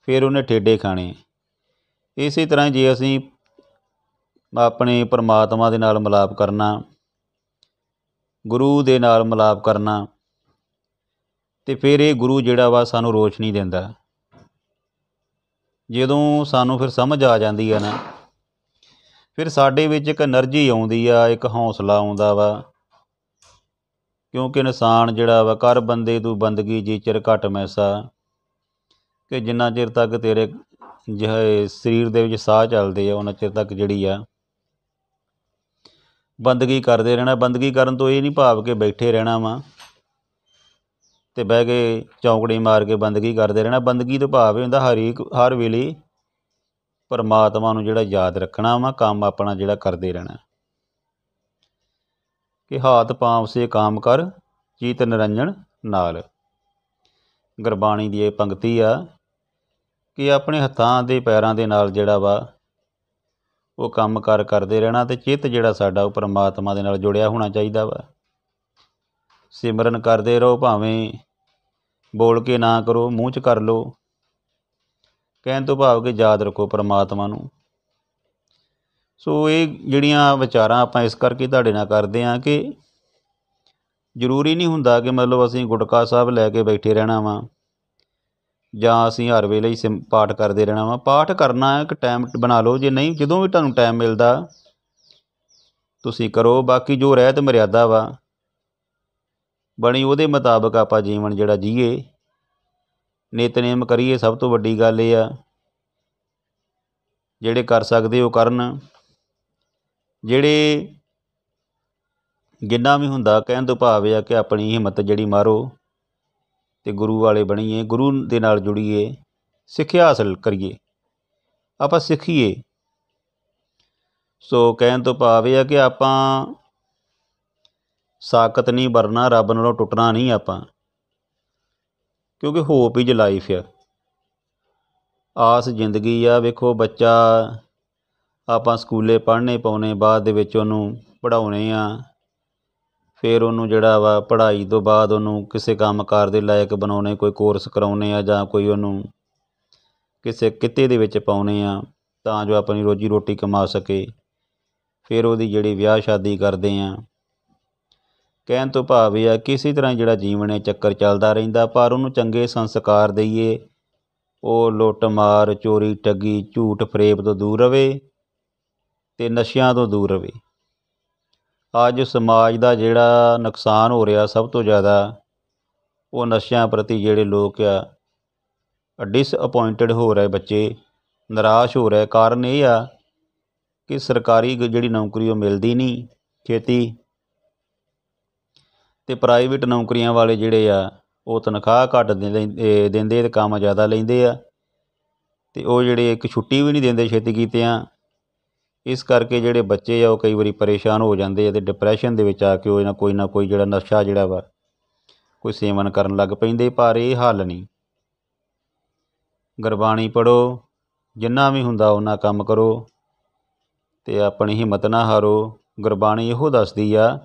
Speaker 1: ਫਿਰ ਉਹਨੇ ਠੇਡੇ ਖਾਣੇ। ਇਸੇ ਤਰ੍ਹਾਂ ਜੇ ਅਸੀਂ ਆਪਣੇ ਪਰਮਾਤਮਾ ਦੇ ਨਾਲ ਮਿਲਾਪ ਕਰਨਾ, ਗੁਰੂ ਦੇ ਨਾਲ ਮਿਲਾਪ ਕਰਨਾ, ਅਤੇ ਫਿਰ ਇਹ ਗੁਰੂ ਜਿਹੜਾ ਵਾ ਸਾਨੂੰ ਰੋਸ਼ਨੀ ਦਿੰਦਾ। ਜਦੋਂ ਸਾਨੂੰ ਫਿਰ ਸਮਝ ਆ ਜਾਂਦੀ ਆ ਨਾ, ਫਿਰ ਸਾਡੇ ਵਿੱਚ ਇੱਕ ਐਨਰਜੀ ਆਉਂਦੀ ਆ, ਇੱਕ ਹੌਸਲਾ ਆਉਂਦਾ ਵਾ। ਕਿਉਂਕਿ ਇਨਸਾਨ ਜਿਹੜਾ ਵਾ, ਕਰ ਬੰਦੇ ਤੂੰ ਬੰਦਗੀ ਜੀ ਚਿਰ ਘੱਟ ਮੈਸਾ, ਕਿ ਜਿੰਨਾ ਚਿਰ ਤੱਕ ਤੇਰੇ ਜਿਹੇ ਸਰੀਰ ਦੇ ਵਿੱਚ ਸਾਹ ਚੱਲਦੇ ਆ ਉਹਨਾਂ ਚਿਰ ਤੱਕ ਜਿਹੜੀ ਆ ਬੰਦਗੀ ਕਰਦੇ ਰਹਿਣਾ। ਬੰਦਗੀ ਕਰਨ ਤੋਂ ਇਹ ਨਹੀਂ ਭਾਵ ਕਿ ਬੈਠੇ ਰਹਿਣਾ ਵਾ ਅਤੇ ਬਹਿ ਕੇ ਚੌਂਕੜੀ ਮਾਰ ਕੇ ਬੰਦਗੀ ਕਰਦੇ ਰਹਿਣਾ। ਬੰਦਗੀ ਤੋਂ ਭਾਵ ਇਹ ਹੁੰਦਾ ਹਰ ਵੇਲੇ ਪਰਮਾਤਮਾ ਨੂੰ ਜਿਹੜਾ ਯਾਦ ਰੱਖਣਾ ਵਾ, ਕੰਮ ਆਪਣਾ ਜਿਹੜਾ ਕਰਦੇ ਰਹਿਣਾ। ਕਿ ਹਾਥ ਪਾਂਵ ਸੇ ਕਾਮ ਕਰ, ਚੀਤ ਨਿਰੰਜਨ ਨਾਲ। ਗੁਰਬਾਣੀ ਦੀ ਇਹ ਪੰਕਤੀ ਆ ਕਿ ਆਪਣੇ ਹੱਥਾਂ ਦੇ ਪੈਰਾਂ ਦੇ ਨਾਲ ਜਿਹੜਾ ਵਾ ਉਹ ਕੰਮ ਕਰਦੇ ਰਹਿਣਾ, ਅਤੇ ਚਿੱਤ ਜਿਹੜਾ ਸਾਡਾ ਉਹ ਪਰਮਾਤਮਾ ਦੇ ਨਾਲ ਜੁੜਿਆ ਹੋਣਾ ਚਾਹੀਦਾ ਵਾ। ਸਿਮਰਨ ਕਰਦੇ ਰਹੋ, ਭਾਵੇਂ ਬੋਲ ਕੇ ਨਾ ਕਰੋ, ਮੂੰਹ 'ਚ ਕਰ ਲਓ। ਕਹਿਣ ਤੋਂ ਭਾਵ ਕਿ ਯਾਦ ਰੱਖੋ ਪਰਮਾਤਮਾ ਨੂੰ। ਸੋ ਇਹ ਜਿਹੜੀਆਂ ਵਿਚਾਰਾਂ ਆਪਾਂ ਇਸ ਕਰਕੇ ਤੁਹਾਡੇ ਨਾਲ ਕਰਦੇ ਹਾਂ ਕਿ ਜ਼ਰੂਰੀ ਨਹੀਂ ਹੁੰਦਾ ਕਿ ਮਤਲਬ ਅਸੀਂ ਗੁਟਕਾ ਸਾਹਿਬ ਲੈ ਕੇ ਬੈਠੇ ਰਹਿਣਾ ਵਾ, ਜਾਂ ਅਸੀਂ ਹਰ ਵੇਲੇ ਹੀ ਪਾਠ ਕਰਦੇ ਰਹਿਣਾ ਵਾ। ਪਾਠ ਕਰਨਾ ਇੱਕ ਟਾਈਮ ਬਣਾ ਲਓ, ਜੇ ਨਹੀਂ ਜਦੋਂ ਵੀ ਤੁਹਾਨੂੰ ਟਾਈਮ ਮਿਲਦਾ ਤੁਸੀਂ ਕਰੋ। ਬਾਕੀ ਜੋ ਰਹਿਤ ਮਰਿਆਦਾ ਵਾ ਬਣੀ, ਉਹਦੇ ਮੁਤਾਬਕ ਆਪਾਂ ਜੀਵਨ ਜਿਹੜਾ ਜੀਏ, ਨਿਤਨੇਮ ਕਰੀਏ। ਸਭ ਤੋਂ ਵੱਡੀ ਗੱਲ ਇਹ ਆ, ਜਿਹੜੇ ਕਰ ਸਕਦੇ ਉਹ ਕਰਨ, ਜਿਹੜੇ ਜਿੰਨਾ ਵੀ ਹੁੰਦਾ। ਕਹਿਣ ਤੋਂ ਭਾਵ ਆ ਕਿ ਆਪਣੀ ਹਿੰਮਤ ਜਿਹੜੀ ਮਾਰੋ ਅਤੇ ਗੁਰੂ ਵਾਲੇ ਬਣੀਏ, ਗੁਰੂ ਦੇ ਨਾਲ ਜੁੜੀਏ, ਸਿੱਖਿਆ ਹਾਸਲ ਕਰੀਏ, ਆਪਾਂ ਸਿੱਖੀਏ। ਸੋ ਕਹਿਣ ਤੋਂ ਭਾਵ ਇਹ ਆ ਕਿ ਆਪਾਂ ਸਾਕਤ ਨਹੀਂ ਵਰਨਾ, ਰੱਬ ਨਾਲੋਂ ਟੁੱਟਣਾ ਨਹੀਂ ਆਪਾਂ। ਕਿਉਂਕਿ ਹੋਪ ਇਜ਼ ਲਾਈਫ ਆ, ਆਸ ਜ਼ਿੰਦਗੀ ਆ। ਵੇਖੋ ਬੱਚਾ ਆਪਾਂ ਸਕੂਲੇ ਪੜ੍ਹਨੇ ਪਾਉਣੇ, ਬਾਅਦ ਦੇ ਵਿੱਚ ਉਹਨੂੰ ਪੜ੍ਹਾਉਣੇ ਆ, ਫਿਰ ਉਹਨੂੰ ਜਿਹੜਾ ਵਾ ਪੜ੍ਹਾਈ ਤੋਂ ਬਾਅਦ ਉਹਨੂੰ ਕਿਸੇ ਕੰਮ ਕਾਰ ਦੇ ਲਾਇਕ ਬਣਾਉਣੇ, ਕੋਈ ਕੋਰਸ ਕਰਾਉਣੇ ਆ, ਜਾਂ ਕੋਈ ਉਹਨੂੰ ਕਿਸੇ ਕਿੱਤੇ ਦੇ ਵਿੱਚ ਪਾਉਣੇ ਆ ਤਾਂ ਜੋ ਆਪਣੀ ਰੋਜੀ ਰੋਟੀ ਕਮਾ ਸਕੇ। ਫਿਰ ਉਹਦੀ ਜਿਹੜੀ ਵਿਆਹ ਸ਼ਾਦੀ ਕਰਦੇ ਆ। ਕਹਿਣ ਤੋਂ ਭਾਵ ਇਹ ਆ ਕਿਸੇ ਤਰ੍ਹਾਂ ਜਿਹੜਾ ਜੀਵਨ ਹੈ ਚੱਕਰ ਚੱਲਦਾ ਰਹਿੰਦਾ, ਪਰ ਉਹਨੂੰ ਚੰਗੇ ਸੰਸਕਾਰ ਦਈਏ। ਉਹ ਲੁੱਟ ਮਾਰ, ਚੋਰੀ ਠੱਗੀ, ਝੂਠ ਫਰੇਬ ਤੋਂ ਦੂਰ ਰਹੇ ਅਤੇ ਨਸ਼ਿਆਂ ਤੋਂ ਦੂਰ ਰਹੇ। ਅੱਜ ਸਮਾਜ ਦਾ ਜਿਹੜਾ ਨੁਕਸਾਨ ਹੋ ਰਿਹਾ ਸਭ ਤੋਂ ਜ਼ਿਆਦਾ, ਉਹ ਨਸ਼ਿਆਂ ਪ੍ਰਤੀ ਜਿਹੜੇ ਲੋਕ ਆ ਡਿਸਅਪੋਇੰਟਡ ਹੋ ਰਹੇ, ਬੱਚੇ ਨਿਰਾਸ਼ ਹੋ ਰਹੇ। ਕਾਰਨ ਇਹ ਆ ਕਿ ਸਰਕਾਰੀ ਜਿਹੜੀ ਨੌਕਰੀ ਉਹ ਮਿਲਦੀ ਨਹੀਂ ਛੇਤੀ, ਅਤੇ ਪ੍ਰਾਈਵੇਟ ਨੌਕਰੀਆਂ ਵਾਲੇ ਜਿਹੜੇ ਆ ਉਹ ਤਨਖਾਹ ਘੱਟ ਦਿੰਦੇ ਅਤੇ ਕੰਮ ਜ਼ਿਆਦਾ ਲੈਂਦੇ ਆ, ਅਤੇ ਉਹ ਜਿਹੜੇ ਇੱਕ ਛੁੱਟੀ ਵੀ ਨਹੀਂ ਦਿੰਦੇ ਛੇਤੀ ਕੀਤਿਆਂ। ਇਸ ਕਰਕੇ ਜਿਹੜੇ ਬੱਚੇ ਆ ਉਹ ਕਈ ਵਾਰੀ ਪਰੇਸ਼ਾਨ ਹੋ ਜਾਂਦੇ ਆ ਅਤੇ ਡਿਪਰੈਸ਼ਨ ਦੇ ਵਿੱਚ ਆ ਕੇ ਉਹ ਨਾ ਕੋਈ ਜਿਹੜਾ ਨਸ਼ਾ ਜਿਹੜਾ ਵਾ ਕੋਈ ਸੇਵਨ ਕਰਨ ਲੱਗ ਪੈਂਦੇ। ਪਰ ਇਹ ਹੱਲ ਨਹੀਂ। ਗੁਰਬਾਣੀ ਪੜ੍ਹੋ, ਜਿੰਨਾ ਵੀ ਹੁੰਦਾ ਓਨਾ ਕੰਮ ਕਰੋ ਅਤੇ ਆਪਣੀ ਹਿੰਮਤ ਨਾ ਹਾਰੋ। ਗੁਰਬਾਣੀ ਇਹੋ ਦੱਸਦੀ ਆ,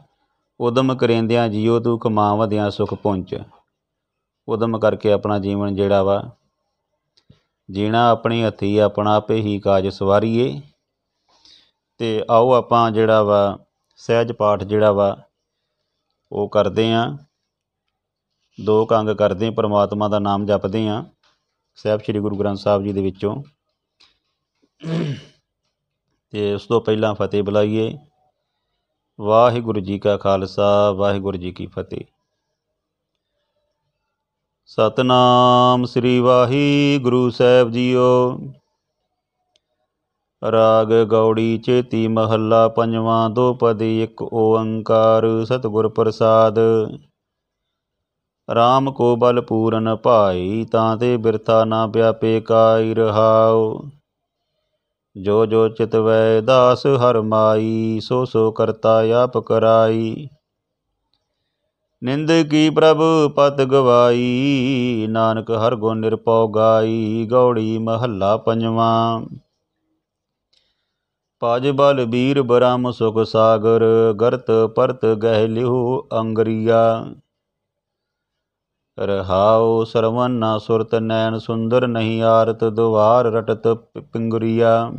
Speaker 1: ਉਦਮ ਕਰੇਂਦਿਆਂ ਜੀਓ ਤੂੰ ਕਮਾਵਦਿਆਂ ਸੁਖ ਪੁੰਚ। ਉਦਮ ਕਰਕੇ ਆਪਣਾ ਜੀਵਨ ਜਿਹੜਾ ਵਾ ਜੀਣਾ ਆਪਣੀ ਹੱਥੀਂ, ਆਪਣਾ ਆਪੇ ਹੀ ਕਾਜ ਸਵਾਰੀਏ। ਅਤੇ ਆਓ ਆਪਾਂ ਜਿਹੜਾ ਵਾ ਸਹਿਜ ਪਾਠ ਜਿਹੜਾ ਵਾ ਉਹ ਕਰਦੇ ਹਾਂ। 2 ਕੰਗ ਕਰਦੇ ਹਾਂ, ਪਰਮਾਤਮਾ ਦਾ ਨਾਮ ਜਪਦੇ ਹਾਂ ਸਾਹਿਬ ਸ੍ਰੀ ਗੁਰੂ ਗ੍ਰੰਥ ਸਾਹਿਬ ਜੀ ਦੇ ਵਿੱਚੋਂ। ਅਤੇ ਉਸ ਤੋਂ ਪਹਿਲਾਂ ਫਤਿਹ ਬੁਲਾਈਏ। ਵਾਹਿਗੁਰੂ ਜੀ ਕਾ ਖਾਲਸਾ, ਵਾਹਿਗੁਰੂ ਜੀ ਕੀ ਫਤਿਹ। ਸਤਿਨਾਮ ਸ੍ਰੀ ਵਾਹਿਗੁਰੂ ਸਾਹਿਬ ਜੀਓ। ਰਾਗ ਗੌੜੀ ਚੇਤੀ ਮਹੱਲਾ ਪੰਜਵਾਂ। ਦੋਪਦੀ ਇੱਕ ਓੰਕਾਰ ਸਤਿਗੁਰ ਪ੍ਰਸਾਦ। ਰਾਮ ਕੋ ਬਲ ਪੂਰਨ ਭਾਈ, ਤਾਂ ਤੇ ਬਿਰਥਾ ਨਾ ਵਿਆਪੇ ਕਾਈ ਰਹਾਉ। ਜੋ ਜੋ ਚਿਤਵੈ ਦਾਸ ਹਰ ਮਾਈ, ਸੋ ਸੋ ਕਰਤਾ ਆਪ ਕਰਾਈ। ਨਿੰਦ ਕੀ ਪ੍ਰਭ ਪਤ ਗਵਾਈ, ਨਾਨਕ ਹਰ ਗੁਣ ਨਿਰਭਉ ਗਾਈ। ਗੌੜੀ ਮਹੱਲਾ ਪੰਜਵਾਂ। ਭਜ ਬਲ ਬੀਰ ਬ੍ਰਹਮ ਸੁਖ ਸਾਗਰ, ਗਰਤ ਪਰਤ ਗਹਿ ਲਿਹੁ ਅੰਗਰੀਆ। ਰਹਾਉ ਸਰਵਨ ਨਾ ਸੁਰਤ, ਨੈਣ ਸੁੰਦਰ ਨਹੀਂ ਆਰਤ। ਦੁਆਰ ਰਟਤ ਪਿੰਗੁਰੀਆ।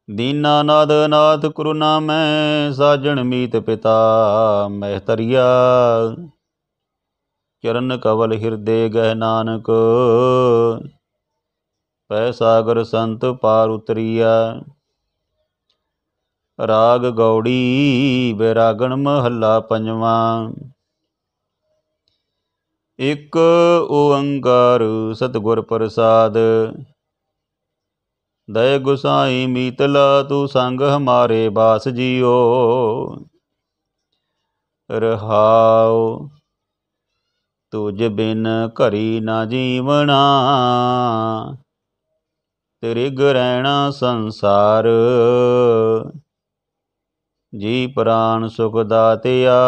Speaker 1: ਦੀਨਾ ਨਾਦ ਅਨਾਥ ਕੁਰੂ ਨਾਮੈ, ਸਾਜਣ ਮੀਤ ਪਿਤਾ ਮਹਿਤਰੀਆ। ਚਰਨ ਕਵਲ ਹਿਰਦੇ ਗਹਿ ਨਾਨਕ, ਪੈ ਸਾਗਰ ਸੰਤ ਪਾਰ ਉਤਰੀਆ। ਰਾਗ ਗੌੜੀ ਬੈਰਾਗਣ ਮਹੱਲਾ ਪੰਜਵਾਂ। ਇੱਕ ਓੰਕਾਰ ਸਤਿਗੁਰ ਪ੍ਰਸਾਦ। ਦਇ ਗੁਸਾਈ ਮੀਤਲਾ, ਤੂੰ ਸੰਗ ਹਮਾਰੇ ਬਾਸ ਜੀਓ। ਰਹਾਉ ਤੁਝ ਬਿਨ ਘਰੀ ਨਾ ਜੀਵਣਾ, ਤ੍ਰਿਗ ਰਹਿਣਾ ਸੰਸਾਰ। ਜੀ ਪ੍ਰਾਣ ਸੁਖ ਦਾਤਿਆ,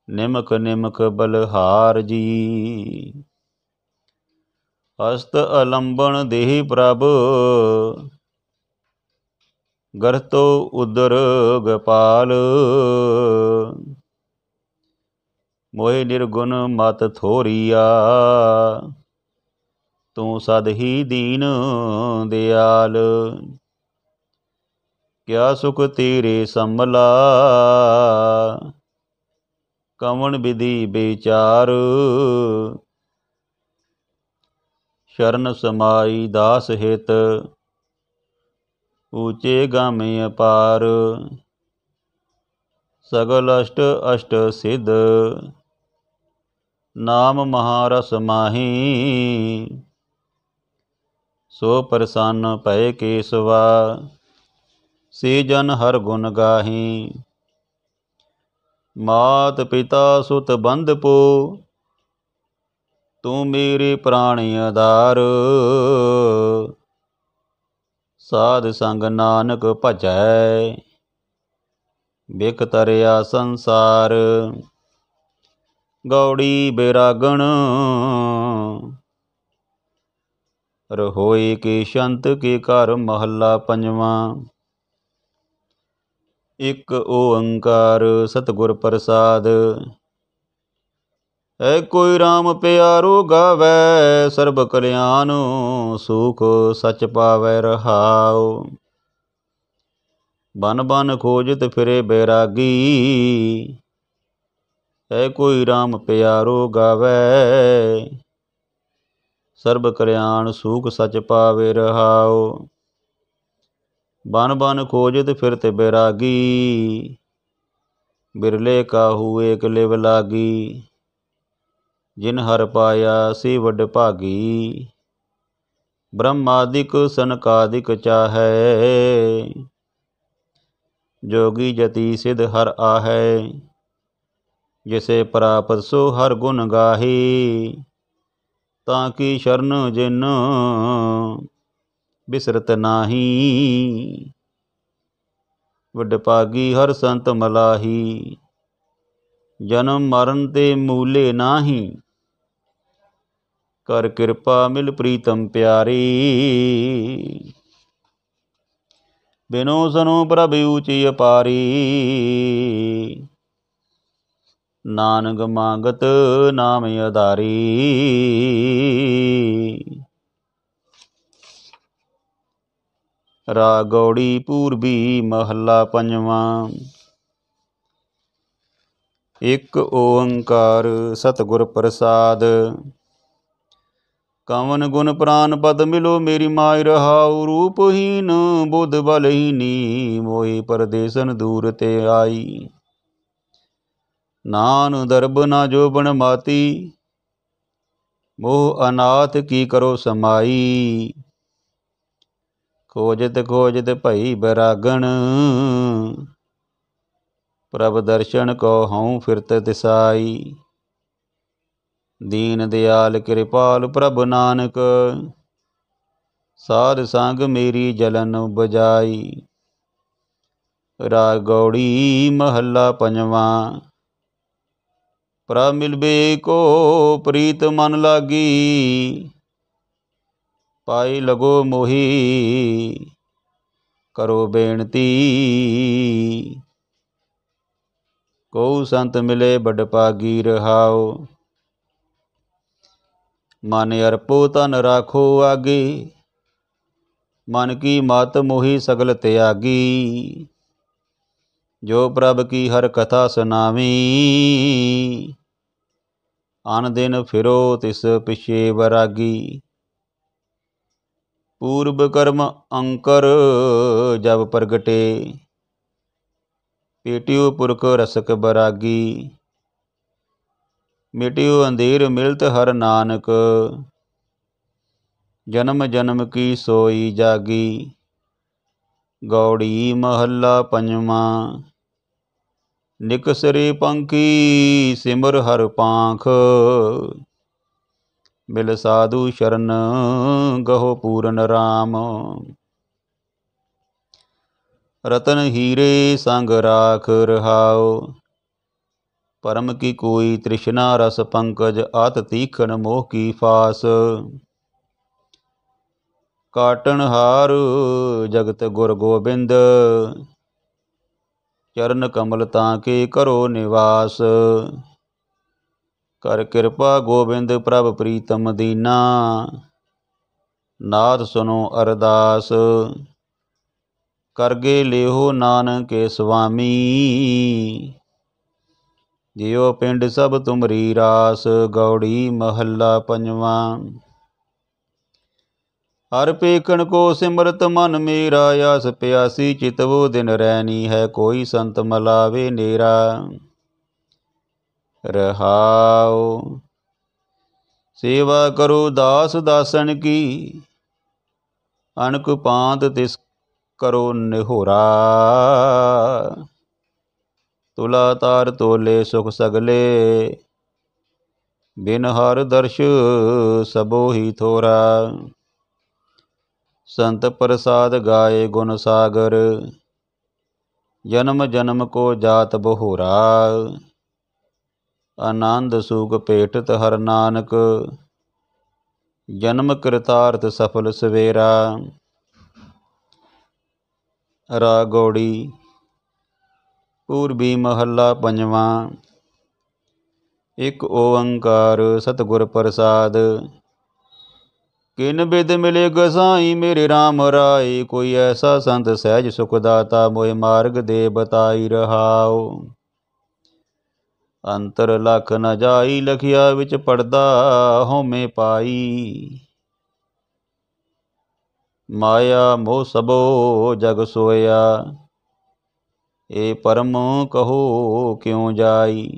Speaker 1: ਨਿਮਕ ਨਿਮਕ ਬਲਹਾਰ ਜੀ। ਹਸਤ ਅਲੰਬਨ ਦੇਹ ਪ੍ਰਭ, ਗਰਤੋ ਉਦਰ ਗੋਪਾਲ। ਮੋਹਿ ਨਿਰਗੁਣ ਮਤ ਥੋਰੀਆ, ਤੂੰ ਸਦ ਹੀ ਦੀਨ ਦਿਆਲ। ਕਿਆ ਸੁਖ ਤੇਰੇ ਸੰਮਲਾ, ਕਵਣ ਵਿਧੀ ਵਿਚਾਰ। ਸ਼ਰਨ ਸਮਾਈ ਦਾਸ ਹਿਤ, ਊਚੇ ਗਾਮੇ ਅਪਾਰ। ਸਗਲ ਅਸ਼ਟ ਅਸ਼ਟ ਸਿਧ, ਨਾਮ ਮਹਾਰਸ ਮਾਹੀ। ਸੋ ਪ੍ਰਸੰਨ ਭਏ ਕੇਸਵਾ, ਸੇ ਜਨ ਹਰ ਗੁਣ ਗਾਹੀ। ਮਾਤ ਪਿਤਾ ਸੁਤ ਬੰਧਪੋ, ਤੂੰ ਮੇਰੇ ਪ੍ਰਾਣ ਆਧਾਰ। ਸਾਧ ਸੰਗ ਨਾਨਕ ਭਜੈ, ਬਿਖ ਤਰਿਆ ਸੰਸਾਰ। ਗੌੜੀ ਬੈਰਾਗਣ ਰहोए ਕੇ ਸ਼ੰਤ ਕੇ ਘਰ ਮਹੱਲਾ ਪੰਜਵਾਂ। ਇੱਕ ਓੰਕਾਰ ਸਤਿਗੁਰ ਪ੍ਰਸਾਦ। ਹੈ ਕੋਈ ਰਾਮ ਪਿਆਰੋ ਗਾਵੈ, ਸਰਬ ਕਲਿਆਣ ਸੁਖ ਸਚ ਪਾਵੈ। ਰਹਾਉ ਬਨ ਬਨ ਖੋਜਤ ਫਿਰੇ ਬੈਰਾਗੀ, ਹੈ ਕੋਈ ਰਾਮ ਪਿਆਰੋ ਗਾਵੈ। ਸਰਬ ਕਲਿਆਣ ਸੁਖ ਸਚ ਪਾਵੇ। ਰਹਾਉ ਬਨ ਬਨ ਖੋਜਤ ਫਿਰਤ ਬੈਰਾਗੀ, ਬਿਰਲੇ ਕਾਹੂ ਏਕ ਲਿਵ ਲਾਗੀ। ਜਿਨ ਹਰ ਪਾਇਆ ਸੇ ਵੱਡ ਭਾਗੀ, ਬ੍ਰਹਮਾਦਿਕ ਸਨਕਾਦਿਕ ਚਾਹੈ। ਜੋਗੀ ਜਤੀ ਸਿਧ ਹਰ ਆਹੈ, ਜਿਸੇ ਪ੍ਰਾਪਤ ਸੋ ਹਰ ਗੁਣ ਗਾਹੇ। ਤਾਂ ਕੀ ਸ਼ਰਨ ਜਿਨ ਬਿਸਰਤ ਨਾਹੀ, ਵੱਡ ਭਾਗੀ ਹਰ ਸੰਤ ਮਲਾਹੀ। ਜਨਮ ਮਰਨ ਤੇ ਮੂਲੇ ਨਾਹੀ, ਕਰ ਕਿਰਪਾ ਮਿਲ ਪ੍ਰੀਤਮ ਪਿਆਰੀ। ਬਿਨੋ ਸਨੋ ਪ੍ਰਭ ਊਚੀ ਅਪਾਰੀ, ਨਾਨਕ ਮੰਗਤ ਨਾਮ ਆਧਾਰੀ। ਰਾਗ ਗੌੜੀ ਪੂਰਬੀ ਮਹੱਲਾ ਪੰਜਵਾਂ। ਇੱਕ ਓੰਕਾਰ ਸਤਿਗੁਰ ਪ੍ਰਸਾਦ। ਕਵਨ ਗੁਣ ਪ੍ਰਾਨ ਪਦ ਮਿਲੋ ਮੇਰੀ ਮਾਇ ਰਹਾਉ। ਰੂਪਹੀਨ ਬੁੱਧ ਬਲਹੀਨੀ ਮੋਹਿ ਪਰਦੇਸਨ ਦੂਰ ਤੇ ਆਈ। ਨਾਨ ਦਰਬ ਨਾ ਜੋਬਨ ਮਾਤੀ ਮੋਹ ਅਨਾਥ ਕੀ ਕਰੋ ਸਮਾਈ। ਖੋਜਤ ਖੋਜਤ ਭਈ ਬੈਰਾਗਣ ਪ੍ਰਭ ਦਰਸ਼ਨ ਕੋ ਹਉ ਫਿਰਤ ਤਿਸਾਈ। ਦੀਨ ਦਿਆਲ ਕਿਰਪਾਲ ਪ੍ਰਭ ਨਾਨਕ ਸਾਧ ਸੰਗ ਮੇਰੀ ਜਲਨ ਬਜਾਈ। ਰਾਗ ਗੌੜੀ ਮਹੱਲਾ ਪੰਜਵਾਂ। ਪ੍ਰਭ ਮਿਲਬੇ ਕੋ ਪ੍ਰੀਤ ਮਨ ਲਾਗੀ। ਪਾਈ ਲਗੋ ਮੋਹੀ ਕਰੋ ਬੇਨਤੀ। ਕਉ ਸੰਤ ਮਿਲੇ ਬਡ ਭਾਗੀ ਰਹਾਉ। ਮਨ ਅਰਪੋ ਤਨ ਰਾਖੋ ਆਗੇ। ਮਨ ਕੀ ਮਤ ਮੋਹੀ ਸਗਲ ਤਿਆਗੀ। ਜੋ ਪ੍ਰਭ ਕੀ ਹਰ ਕਥਾ ਸੁਨਾਵੀ। ਅਨ ਦਿਨ ਫਿਰੋ ਤਿਸ ਪਿਛੇ ਵਰਾਗੀ। ਪੂਰਬ ਕਰਮ ਅੰਕਰ ਜਬ ਪ੍ਰਗਟੇ। ਪੇਟਿਓ ਪੁਰਖ ਰਸਕ ਬਰਾਗੀ। ਮਿਟਿਓ ਅੰਧੇਰ ਮਿਲਤ ਹਰ ਨਾਨਕ। ਜਨਮ ਜਨਮ ਕੀ ਸੋਈ ਜਾਗੀ। ਗੌੜੀ ਮਹੱਲਾ ਪੰਜਵਾਂ। ਨਿਕਸਰੇ ਪੰਖੀ ਸਿਮਰ ਹਰ ਪਾਂਖ। ਮਿਲ ਸਾਧੂ ਸ਼ਰਨ ਗਹੋ ਪੂਰਨ ਰਾਮ। ਰਤਨ ਹੀਰੇ ਸੰਗ ਰਾਖ ਰਹਾਉ। ਪਰਮ ਕੀ ਕੋਈ ਤ੍ਰਿਸ਼ਨਾ ਰਸ ਪੰਕਜ। ਆਤ ਤੀਖਣ ਮੋਹ ਕੀ ਫਾਸ। ਕਾਟਣ ਹਾਰ ਜਗਤ ਗੁਰ ਗੋਬਿੰਦ। ਚਰਨ ਕਮਲ ਤਾਂ ਕੇ ਕਰੋ ਨਿਵਾਸ। ਕਰ ਕਿਰਪਾ ਗੋਬਿੰਦ ਪ੍ਰਭ ਪ੍ਰੀਤਮ ਦੀਨਾ। ਨਾਦ ਸੁਨੋ ਅਰਦਾਸ। ਕਰਗੇ ਲਿਹੋ ਨਾਨਕੇ ਸੁਆਮੀ। ਜਿਉ ਪਿੰਡ ਸਭ ਤੁਮਰੀ ਰਾਸ। ਗੌੜੀ ਮਹੱਲਾ ਪੰਜਵਾਂ। ਹਰ ਪੇਖਣ ਕੋ ਸਿਮਰਤ ਮਨ ਮੇਰਾ। ਆਸ ਪਿਆਸੀ ਚਿਤਵੋ ਦਿਨ ਰੈਣੀ ਹੈ। ਕੋਈ ਸੰਤ ਮਲਾਵੇ ਨੇਰਾ। ਰਹਾਉ ਸੇਵਾ ਕਰੋ ਦਾਸ ਦਾਸਨ ਕੀ। ਅਣਖ ਪਾਂਤ ਤਿਸ ਕਰੋ ਨਿਹੋਰਾ। ਤੁਲਾ ਤਾਰ ਤੋਲੇ ਸੁਖ ਸਗਲੇ। ਬਿਨ ਹਰ ਦਰਸ਼ ਸਬੋ ਹੀ ਥੋਰਾ। ਸੰਤ ਪ੍ਰਸਾਦ ਗਾਏ ਗੁਣ ਸਾਗਰ। ਜਨਮ ਜਨਮ ਕੋ ਜਾਤ ਬਹੋਰਾ। ਆਨੰਦ ਸੂਖ ਭੇਟਤ ਹਰ ਨਾਨਕ। ਜਨਮ ਕਿਰਤਾਰਥ ਸਫਲ ਸਵੇਰਾ। ਰਾਗ ਗੌੜੀ ਪੂਰਬੀ ਮਹੱਲਾ ਪੰਜਵਾਂ। ਇੱਕ ਓੰਕਾਰ ਸਤਿਗੁਰ ਪ੍ਰਸਾਦ। ਕਿਨ ਬਿਦ ਮਿਲੇ ਗਸਾਈ ਮੇਰੇ RAM ਰਾਏ। ਕੋਈ ਐਸਾ ਸੰਤ ਸਹਿਜ ਸੁਖ ਦਾਤਾ। ਮੋਹਿ ਮਾਰਗ ਦੇ ਬਤਾਈ ਰਹਾਉ। ਅੰਤਰ ਲਖ ਨ ਜਾਈ ਲਖਿਆ ਵਿੱਚ ਪੜਦਾ ਹਉਮੈ ਪਾਈ। ਮਾਇਆ ਮੋਹ ਸਭੋ ਜਗ ਸੋਇਆ। ਏ ਪਰਮ ਕਹੋ ਕਿਉ ਜਾਈ।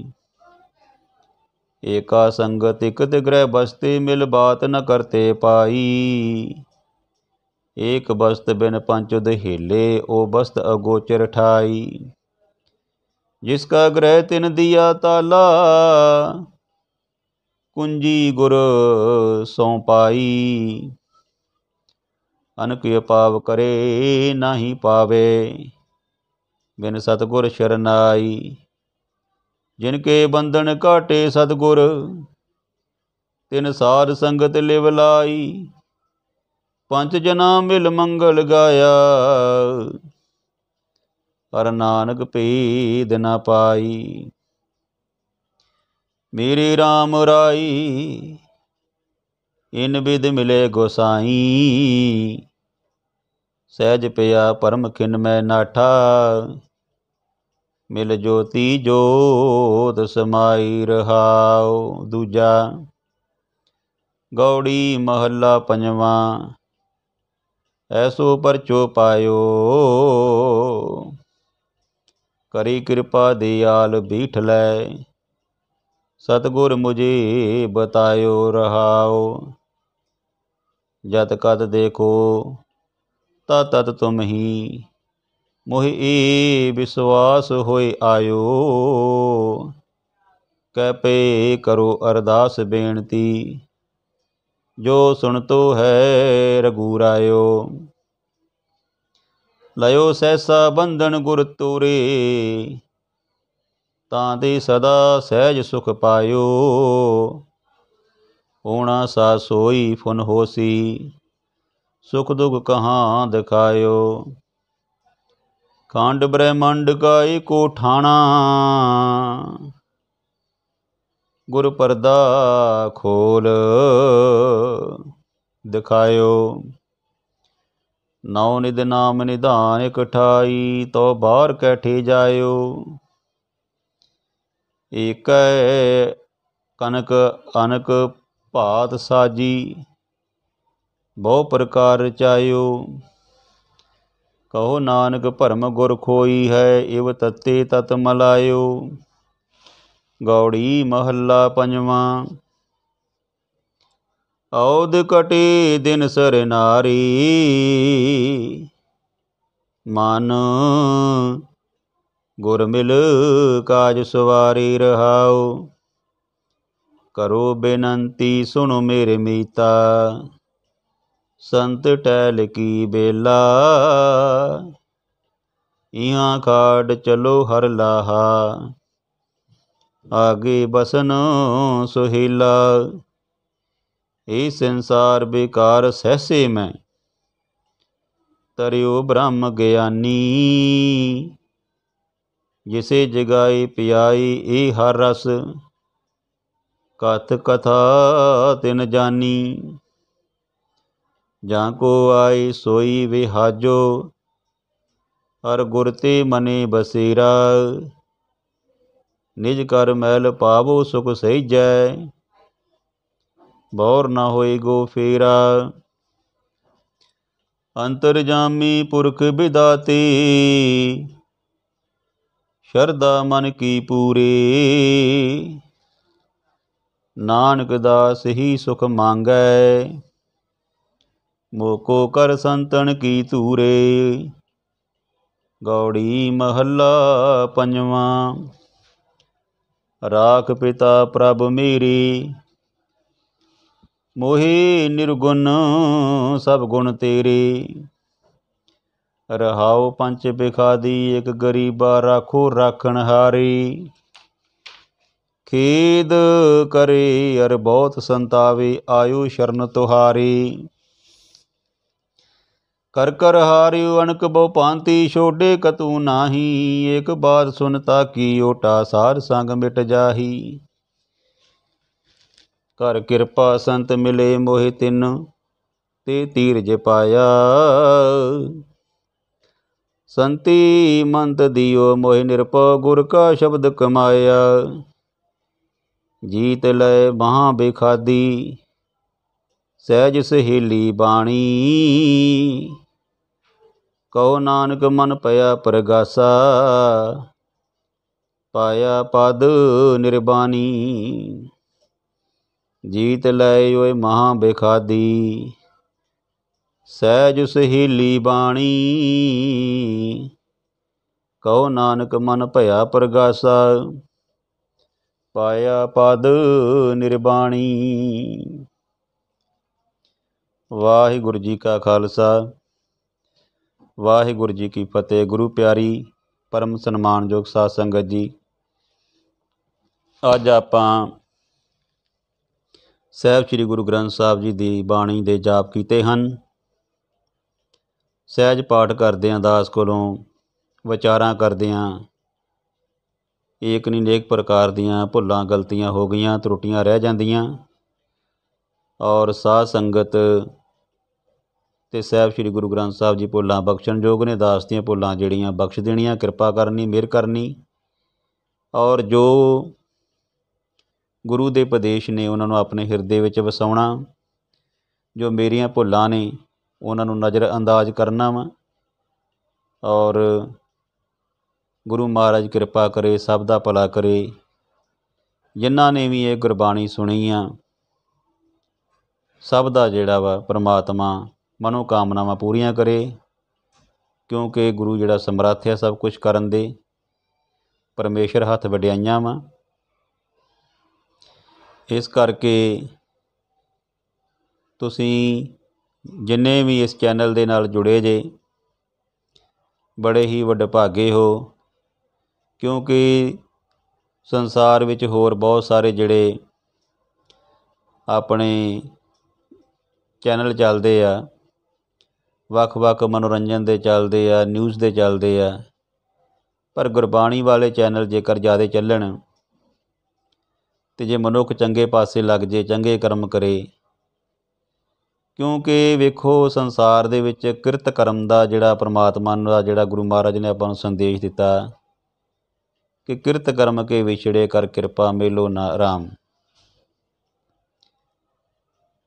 Speaker 1: ਏਕਾ ਸੰਗਤ ਇਕਤ ਗ੍ਰਹਿ ਬਸਤੇ। ਮਿਲ ਬਾਤ ਨ ਕਰਤੇ ਪਾਈ। ਏਕ ਬਸਤ ਬਿਨ ਪੰਚੁਦ ਹੀਲੇ। ਓ ਬਸਤ ਅਗੋਚਰ ਠਾਈ। ਜਿਸ ਕਾ ਗ੍ਰਹਿ ਤਿਨ ਦੀਆ ਤਾਲਾ। ਕੁੰਜੀ ਗੁਰ ਸੋ ਪਾਈ। ਅਨਕ ਅਪਾਵ ਕਰੇ ਨਾਹੀ ਪਾਵੇ। ਬਿਨ ਸਤਿਗੁਰ ਸ਼ਰਨਾਈ। ਜਿਨ ਕੇ ਬੰਧਨ ਘਾਟੇ ਸਤਿਗੁਰ। ਤਿਨ ਸਾਧ ਸੰਗਤ ਲਿਵ ਲਾਈ। ਪੰਚ ਜਨਾ ਮਿਲ ਮੰਗਲ ਗਾਇਆ। ਹਰ ਨਾਨਕ ਭੇਦ ਨ ਪਾਈ। ਮੇਰੇ RAM ਰਾਈ ਇਨ ਬਿਦ ਮਿਲੇ ਗੋਸਾਈ। सहज पिया परम खिन मैं नाठा, मिल जोती जोत समाई रहाओ। दूजा गौड़ी महला पंजवा, ऐसो परचो पायो, करी कृपा दयाल बीठलै, सतगुर मुझे बतायो रहाओ। जत कत देखो तत तत तुम ही, मोहि ए विश्वास होए आयो, कै पे करो अरदास बेनती, जो सुन तो है रघुरायो। लयो सहसा बंधन गुर तोरे, तां दे सदा सहज सुख पायो, होना सा सोई फुन होसी, सुख दुख कहाँ दिखायो। खंड ब्रह्मंड का एको ठाणा, गुर परदा खोल दिखायो। नौ निध नाम निधान इक ठाई, तो बाहर कैठे जायो। एक कनक अनक भात साजी, बहु प्रकार रचायो। कहो नानक भरम गुर खोई है, इव तत्ते तत मलायो। गौड़ी महला पंजवा, औद कटे दिन सर नारी, मन गुर मिल काज सवारी रहाओ। करो बेनंती सुनो मेरे मीता, संत टहल की बेला, इहाँ खाड चलो हर लाहा, आगे बसन सुहेला। ए संसार बेकार सहसे मैं, तरियो ब्रह्म ज्ञानी, जिसे जगाए पियाई ए हर रस, कथ कथा तिन जानी। जाको आए सोई विहाजो, हर गुर ते मने बसेरा। निज कर मैल पावो सुख सहिजै, बौर न होए गो फेरा। अंतरजामी पुरख विदाते, शरदा मन की पूरे। नानक दास ही सुख मांगै, मोको कर संतन की तूरे। गौड़ी महला पंजवा, राख पिता प्रभ मेरे, मोहे निर्गुण सब गुण तेरे। रहाओ पंच बिखादी एक गरीबा, राखो राखण हारी। खेद करे अर बहुत संतावे, आयो शरण तुहारी। कर कर हारियो अनक बहु भांति, छोड़े कतू नाही। एक बात सुनता की ओटा, सार संग मिट जाही। कर कृपा संत मिले मोहि तिन, ते तीरज पाया। संति मंत दियो मोहि निरपौ, गुर का शब्द कमाया। जीत लय महा बेखादी, सहज सहेली बाणी। कहो नानक मन पया प्रगासा, पाया पद निर्बानी। जीत लय ओय महा बेखादी, सहज सहेली बाणी। कहो नानक मन पया प्रगासा, पाया पद निर्बाणी। वाहिगुरु जी का खालसा, वाहिगुरु जी की फतेह। गुरु प्यारी परम सन्मानयोग साध संगत जी, ਅੱਜ ਆਪਾਂ ਸਾਹਿਬ ਸ੍ਰੀ ਗੁਰੂ ਗ੍ਰੰਥ ਸਾਹਿਬ ਜੀ ਦੀ ਬਾਣੀ ਦੇ ਜਾਪ ਕੀਤੇ ਹਨ। ਸਹਿਜ ਪਾਠ ਕਰਦਿਆਂ ਦਾਸ ਕੋਲੋਂ ਵਿਚਾਰਾਂ ਕਰਦਿਆਂ ਏਕ ਨਹੀਂ ਅਨੇਕ ਪ੍ਰਕਾਰ ਦੀਆਂ ਭੁੱਲਾਂ ਗਲਤੀਆਂ ਹੋ ਗਈਆਂ, ਤਰੁੱਟੀਆਂ ਰਹਿ ਜਾਂਦੀਆਂ। ਔਰ ਸਾਧ ਸੰਗਤ ਤੇ ਸਾਹਿਬ ਸ੍ਰੀ ਗੁਰੂ ਗ੍ਰੰਥ ਸਾਹਿਬ ਜੀ ਭੁੱਲਾਂ ਬਖਸ਼ਣਯੋਗ ਨੇ। ਦਾਸ ਦੀਆਂ ਭੁੱਲਾਂ ਜਿਹੜੀਆਂ ਬਖਸ਼ ਦੇਣੀਆਂ, ਕਿਰਪਾ ਕਰਨੀ, ਮਿਹਰ ਕਰਨੀ। ਔਰ ਜੋ ਗੁਰੂ ਦੇ ਉਪਦੇਸ਼ ਨੇ ਉਹਨਾਂ ਨੂੰ ਆਪਣੇ ਹਿਰਦੇ ਵਿੱਚ ਵਸਾਉਣਾ। ਜੋ ਮੇਰੀਆਂ ਭੁੱਲਾਂ ਨੇ ਉਹਨਾਂ ਨੂੰ ਨਜ਼ਰ ਅੰਦਾਜ਼ ਕਰਨਾ ਵਾ। ਔਰ ਗੁਰੂ ਮਹਾਰਾਜ ਕਿਰਪਾ ਕਰੇ, ਸਭ ਦਾ ਭਲਾ ਕਰੇ। ਜਿਨ੍ਹਾਂ ਨੇ ਵੀ ਇਹ ਗੁਰਬਾਣੀ ਸੁਣੀ ਆ, ਸਭ ਦਾ ਜਿਹੜਾ ਵਾ ਪ੍ਰਮਾਤਮਾ ਮਨੋਕਾਮਨਾਵਾਂ ਪੂਰੀਆਂ ਕਰੇ, ਕਿਉਂਕਿ ਗੁਰੂ ਜਿਹੜਾ ਸਮਰੱਥ ਆ ਸਭ ਕੁਝ ਕਰਨ ਦੇ। ਪਰਮੇਸ਼ਰ ਹੱਥ ਵਡਿਆਈਆਂ ਵਾ। ਇਸ ਕਰਕੇ ਤੁਸੀਂ ਜਿੰਨੇ ਵੀ ਇਸ ਚੈਨਲ ਦੇ ਨਾਲ ਜੁੜੇ ਜੇ, ਬੜੇ ਹੀ ਵਡਭਾਗੇ ਹੋ, ਕਿਉਂਕਿ ਸੰਸਾਰ ਵਿੱਚ ਹੋਰ ਬਹੁਤ ਸਾਰੇ ਜਿਹੜੇ ਆਪਣੇ ਚੈਨਲ ਚੱਲਦੇ ਆ, ਵੱਖ-ਵੱਖ ਮਨੋਰੰਜਨ ਦੇ ਚੱਲਦੇ ਆ, ਨਿਊਜ਼ ਦੇ ਚੱਲਦੇ ਆ, ਪਰ ਗੁਰਬਾਣੀ ਵਾਲੇ ਚੈਨਲ ਜੇਕਰ ਜ਼ਿਆਦਾ ਚੱਲਣ ਅਤੇ ਜੇ ਮਨੁੱਖ ਚੰਗੇ ਪਾਸੇ ਲੱਗ ਜੇ, ਚੰਗੇ ਕਰਮ ਕਰੇ। ਕਿਉਂਕਿ ਵੇਖੋ ਸੰਸਾਰ ਦੇ ਵਿੱਚ ਕਿਰਤ ਕਰਮ ਦਾ ਜਿਹੜਾ ਪਰਮਾਤਮਾ ਦਾ ਜਿਹੜਾ ਗੁਰੂ ਮਹਾਰਾਜ ਨੇ ਆਪਾਂ ਨੂੰ ਸੰਦੇਸ਼ ਦਿੱਤਾ ਕਿ ਕਿਰਤ ਕਰਮ ਕੇ ਵਿਛੜੇ ਕਰ ਕਿਰਪਾ ਮੇਲੋ ਨਾ ਰਾਮ।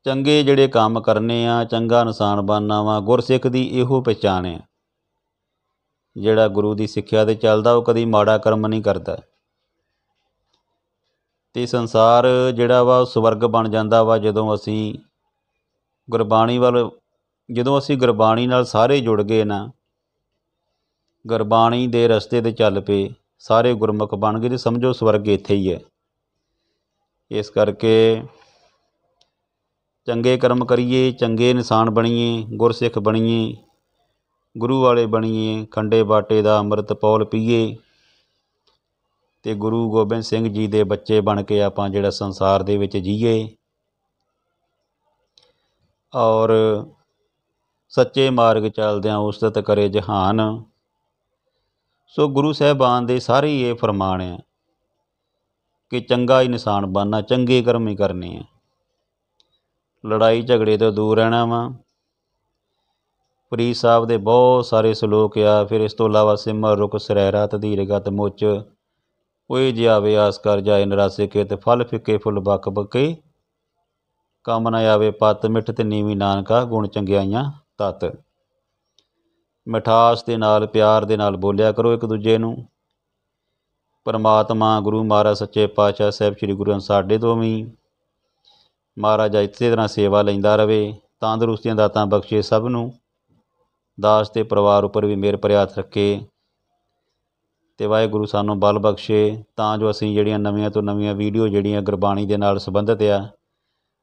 Speaker 1: ਚੰਗੇ ਜਿਹੜੇ ਕੰਮ ਕਰਨੇ ਆ, ਚੰਗਾ ਇਨਸਾਨ ਬਣਨਾ ਵਾ, ਗੁਰਸਿੱਖ ਦੀ ਇਹੋ ਪਹਿਚਾਣ ਆ। ਜਿਹੜਾ ਗੁਰੂ ਦੀ ਸਿੱਖਿਆ 'ਤੇ ਚੱਲਦਾ ਉਹ ਕਦੀ ਮਾੜਾ ਕਰਮ ਨਹੀਂ ਕਰਦਾ। ਅਤੇ ਸੰਸਾਰ ਜਿਹੜਾ ਵਾ ਉਹ ਸਵਰਗ ਬਣ ਜਾਂਦਾ ਵਾ ਜਦੋਂ ਅਸੀਂ ਗੁਰਬਾਣੀ ਗੁਰਬਾਣੀ ਨਾਲ ਸਾਰੇ ਜੁੜ ਗਏ ਨਾ, ਗੁਰਬਾਣੀ ਦੇ ਰਸਤੇ 'ਤੇ ਚੱਲ ਪਏ, ਸਾਰੇ ਗੁਰਮੁਖ ਬਣ ਗਏ, ਅਤੇ ਸਮਝੋ ਸਵਰਗ ਇੱਥੇ ਹੀ ਹੈ। ਇਸ ਕਰਕੇ ਚੰਗੇ ਕਰਮ ਕਰੀਏ, ਚੰਗੇ ਇਨਸਾਨ ਬਣੀਏ, ਗੁਰਸਿੱਖ ਬਣੀਏ, ਗੁਰੂ ਵਾਲੇ ਬਣੀਏ, ਖੰਡੇ ਬਾਟੇ ਦਾ ਅੰਮ੍ਰਿਤ ਪੌਲ ਪੀਏ, ਅਤੇ ਗੁਰੂ ਗੋਬਿੰਦ ਸਿੰਘ ਜੀ ਦੇ ਬੱਚੇ ਬਣ ਕੇ ਆਪਾਂ ਜਿਹੜਾ ਸੰਸਾਰ ਦੇ ਵਿੱਚ ਜੀਏ। ਔਰ ਸੱਚੇ ਮਾਰਗ ਚੱਲਦਿਆਂ ਉਸਤਤ ਕਰੇ ਜਹਾਨ। ਸੋ ਗੁਰੂ ਸਾਹਿਬਾਨ ਦੇ ਸਾਰੇ ਹੀ ਇਹ ਫਰਮਾਨ ਆ ਕਿ ਚੰਗਾ ਇਨਸਾਨ ਬਣਨਾ, ਚੰਗੇ ਕਰਮ ਹੀ ਕਰਨੇ ਆ, ਲੜਾਈ ਝਗੜੇ ਤੋਂ ਦੂਰ ਰਹਿਣਾ ਵਾ। ਫਰੀਦ ਸਾਹਿਬ ਦੇ ਬਹੁਤ ਸਾਰੇ ਸਲੋਕ ਆ। ਫਿਰ ਇਸ ਤੋਂ ਇਲਾਵਾ ਸਿਮਰ ਰੁਕ ਸਰੈਰਾ ਤਧੀਰ ਗਤ ਮੁੱਚ, ਓਏ ਜਿਆਵੇ ਆਸ ਕਰ ਜਾਏ ਨਿਰਾਸੇ ਕੇ, ਤੇ ਫਲ ਫਿੱਕੇ ਫੁੱਲ ਬੱਕ ਬੱਕੇ, ਕੰਮ ਨਾ ਆਵੇ ਪੱਤ ਮਿੱਠ ਤੇ ਨੀਵੀਂ ਨਾਨਕਾ, ਗੁਣ ਚੰਗਿਆਈਆਂ ਤਤ। ਮਿਠਾਸ ਦੇ ਨਾਲ, ਪਿਆਰ ਦੇ ਨਾਲ ਬੋਲਿਆ ਕਰੋ ਇੱਕ ਦੂਜੇ ਨੂੰ। ਪਰਮਾਤਮਾ ਗੁਰੂ ਮਹਾਰਾਜ ਸੱਚੇ ਪਾਤਸ਼ਾਹ ਸਾਹਿਬ ਸ੍ਰੀ ਗੁਰੂ ਗ੍ਰੰਥ ਸਾਡੇ ਤੋਂ ਵੀ ਮਹਾਰਾਜ ਇਸੇ ਤਰ੍ਹਾਂ ਸੇਵਾ ਲੈਂਦਾ ਰਹੇ, ਤੰਦਰੁਸਤੀਆਂ ਦਾਤਾਂ ਬਖਸ਼ੇ ਸਭ ਨੂੰ, ਦਾਸ ਦੇ ਪਰਿਵਾਰ ਉੱਪਰ ਵੀ ਮਿਹਰ ਭਰਿਆ ਹੱਥ ਰੱਖੇ, ਅਤੇ ਵਾਹਿਗੁਰੂ ਸਾਨੂੰ ਬਲ ਬਖਸ਼ੇ ਤਾਂ ਜੋ ਅਸੀਂ ਜਿਹੜੀਆਂ ਨਵੀਆਂ ਤੋਂ ਨਵੀਆਂ ਵੀਡੀਓ ਜਿਹੜੀਆਂ ਗੁਰਬਾਣੀ ਦੇ ਨਾਲ ਸੰਬੰਧਿਤ ਆ,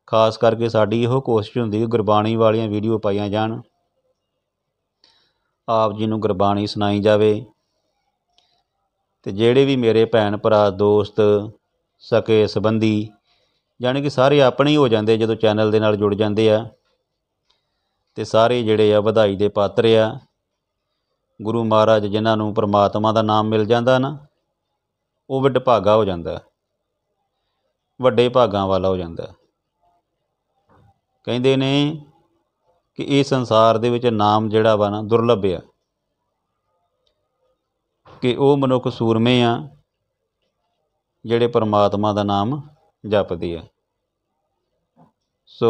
Speaker 1: ਖਾਸ ਕਰਕੇ ਸਾਡੀ ਇਹੋ ਕੋਸ਼ਿਸ਼ ਹੁੰਦੀ ਕਿ ਗੁਰਬਾਣੀ ਵਾਲੀਆਂ ਵੀਡੀਓ ਪਾਈਆਂ ਜਾਣ, ਆਪ ਜੀ ਨੂੰ ਗੁਰਬਾਣੀ ਸੁਣਾਈ ਜਾਵੇ। ਅਤੇ ਜਿਹੜੇ ਵੀ ਮੇਰੇ ਭੈਣ ਭਰਾ, ਦੋਸਤ, ਸਕੇ ਸੰਬੰਧੀ, ਜਾਣੀ ਕਿ ਸਾਰੇ ਆਪਣੇ ਹੀ ਹੋ ਜਾਂਦੇ ਜਦੋਂ ਚੈਨਲ ਦੇ ਨਾਲ ਜੁੜ ਜਾਂਦੇ ਆ, ਅਤੇ ਸਾਰੇ ਜਿਹੜੇ ਆ ਵਧਾਈ ਦੇ ਪਾਤਰ ਆ। ਗੁਰੂ ਮਹਾਰਾਜ ਜਿਨ੍ਹਾਂ ਨੂੰ ਪਰਮਾਤਮਾ ਦਾ ਨਾਮ ਮਿਲ ਜਾਂਦਾ ਨਾ, ਉਹ ਵਡਭਾਗਾ ਹੋ ਜਾਂਦਾ, ਵੱਡੇ ਭਾਗਾਂ ਵਾਲਾ ਹੋ ਜਾਂਦਾ। ਕਹਿੰਦੇ ਨੇ ਕਿ ਇਹ ਸੰਸਾਰ ਦੇ ਵਿੱਚ ਨਾਮ ਜਿਹੜਾ ਵਾ ਨਾ ਦੁਰਲੱਭ ਆ, ਕਿ ਉਹ ਮਨੁੱਖ ਸੂਰਮੇ ਆ ਜਿਹੜੇ ਪਰਮਾਤਮਾ ਦਾ ਨਾਮ ਜਪਦੇ ਆ। ਸੋ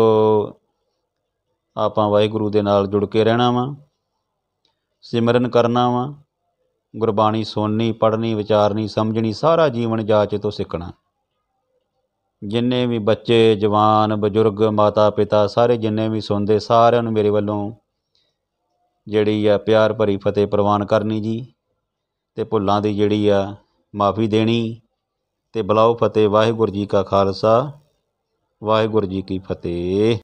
Speaker 1: ਆਪਾਂ ਵਾਹਿਗੁਰੂ ਦੇ ਨਾਲ ਜੁੜ ਕੇ ਰਹਿਣਾ ਵਾ, ਸਿਮਰਨ ਕਰਨਾ ਵਾ, ਗੁਰਬਾਣੀ ਸੁਣਨੀ, ਪੜ੍ਹਨੀ, ਵਿਚਾਰਨੀ, ਸਮਝਣੀ, ਸਾਰਾ ਜੀਵਨ ਜਾਚ ਤੋਂ ਸਿੱਖਣਾ। ਜਿੰਨੇ ਵੀ ਬੱਚੇ, ਜਵਾਨ, ਬਜ਼ੁਰਗ, ਮਾਤਾ ਪਿਤਾ, ਸਾਰੇ ਜਿੰਨੇ ਵੀ ਸੁਣਦੇ, ਸਾਰਿਆਂ ਨੂੰ ਮੇਰੇ ਵੱਲੋਂ ਜਿਹੜੀ ਆ ਪਿਆਰ ਭਰੀ ਫਤਿਹ ਪ੍ਰਵਾਨ ਕਰਨੀ ਜੀ, ਅਤੇ ਭੁੱਲਾਂ ਦੀ ਜਿਹੜੀ ਆ ਮਾਫੀ ਦੇਣੀ, ਅਤੇ ਬੁਲਾਓ ਫਤਿਹ। ਵਾਹਿਗੁਰੂ ਜੀ ਕਾ ਖਾਲਸਾ, ਵਾਹਿਗੁਰੂ ਜੀ ਕੀ ਫਤਿਹ।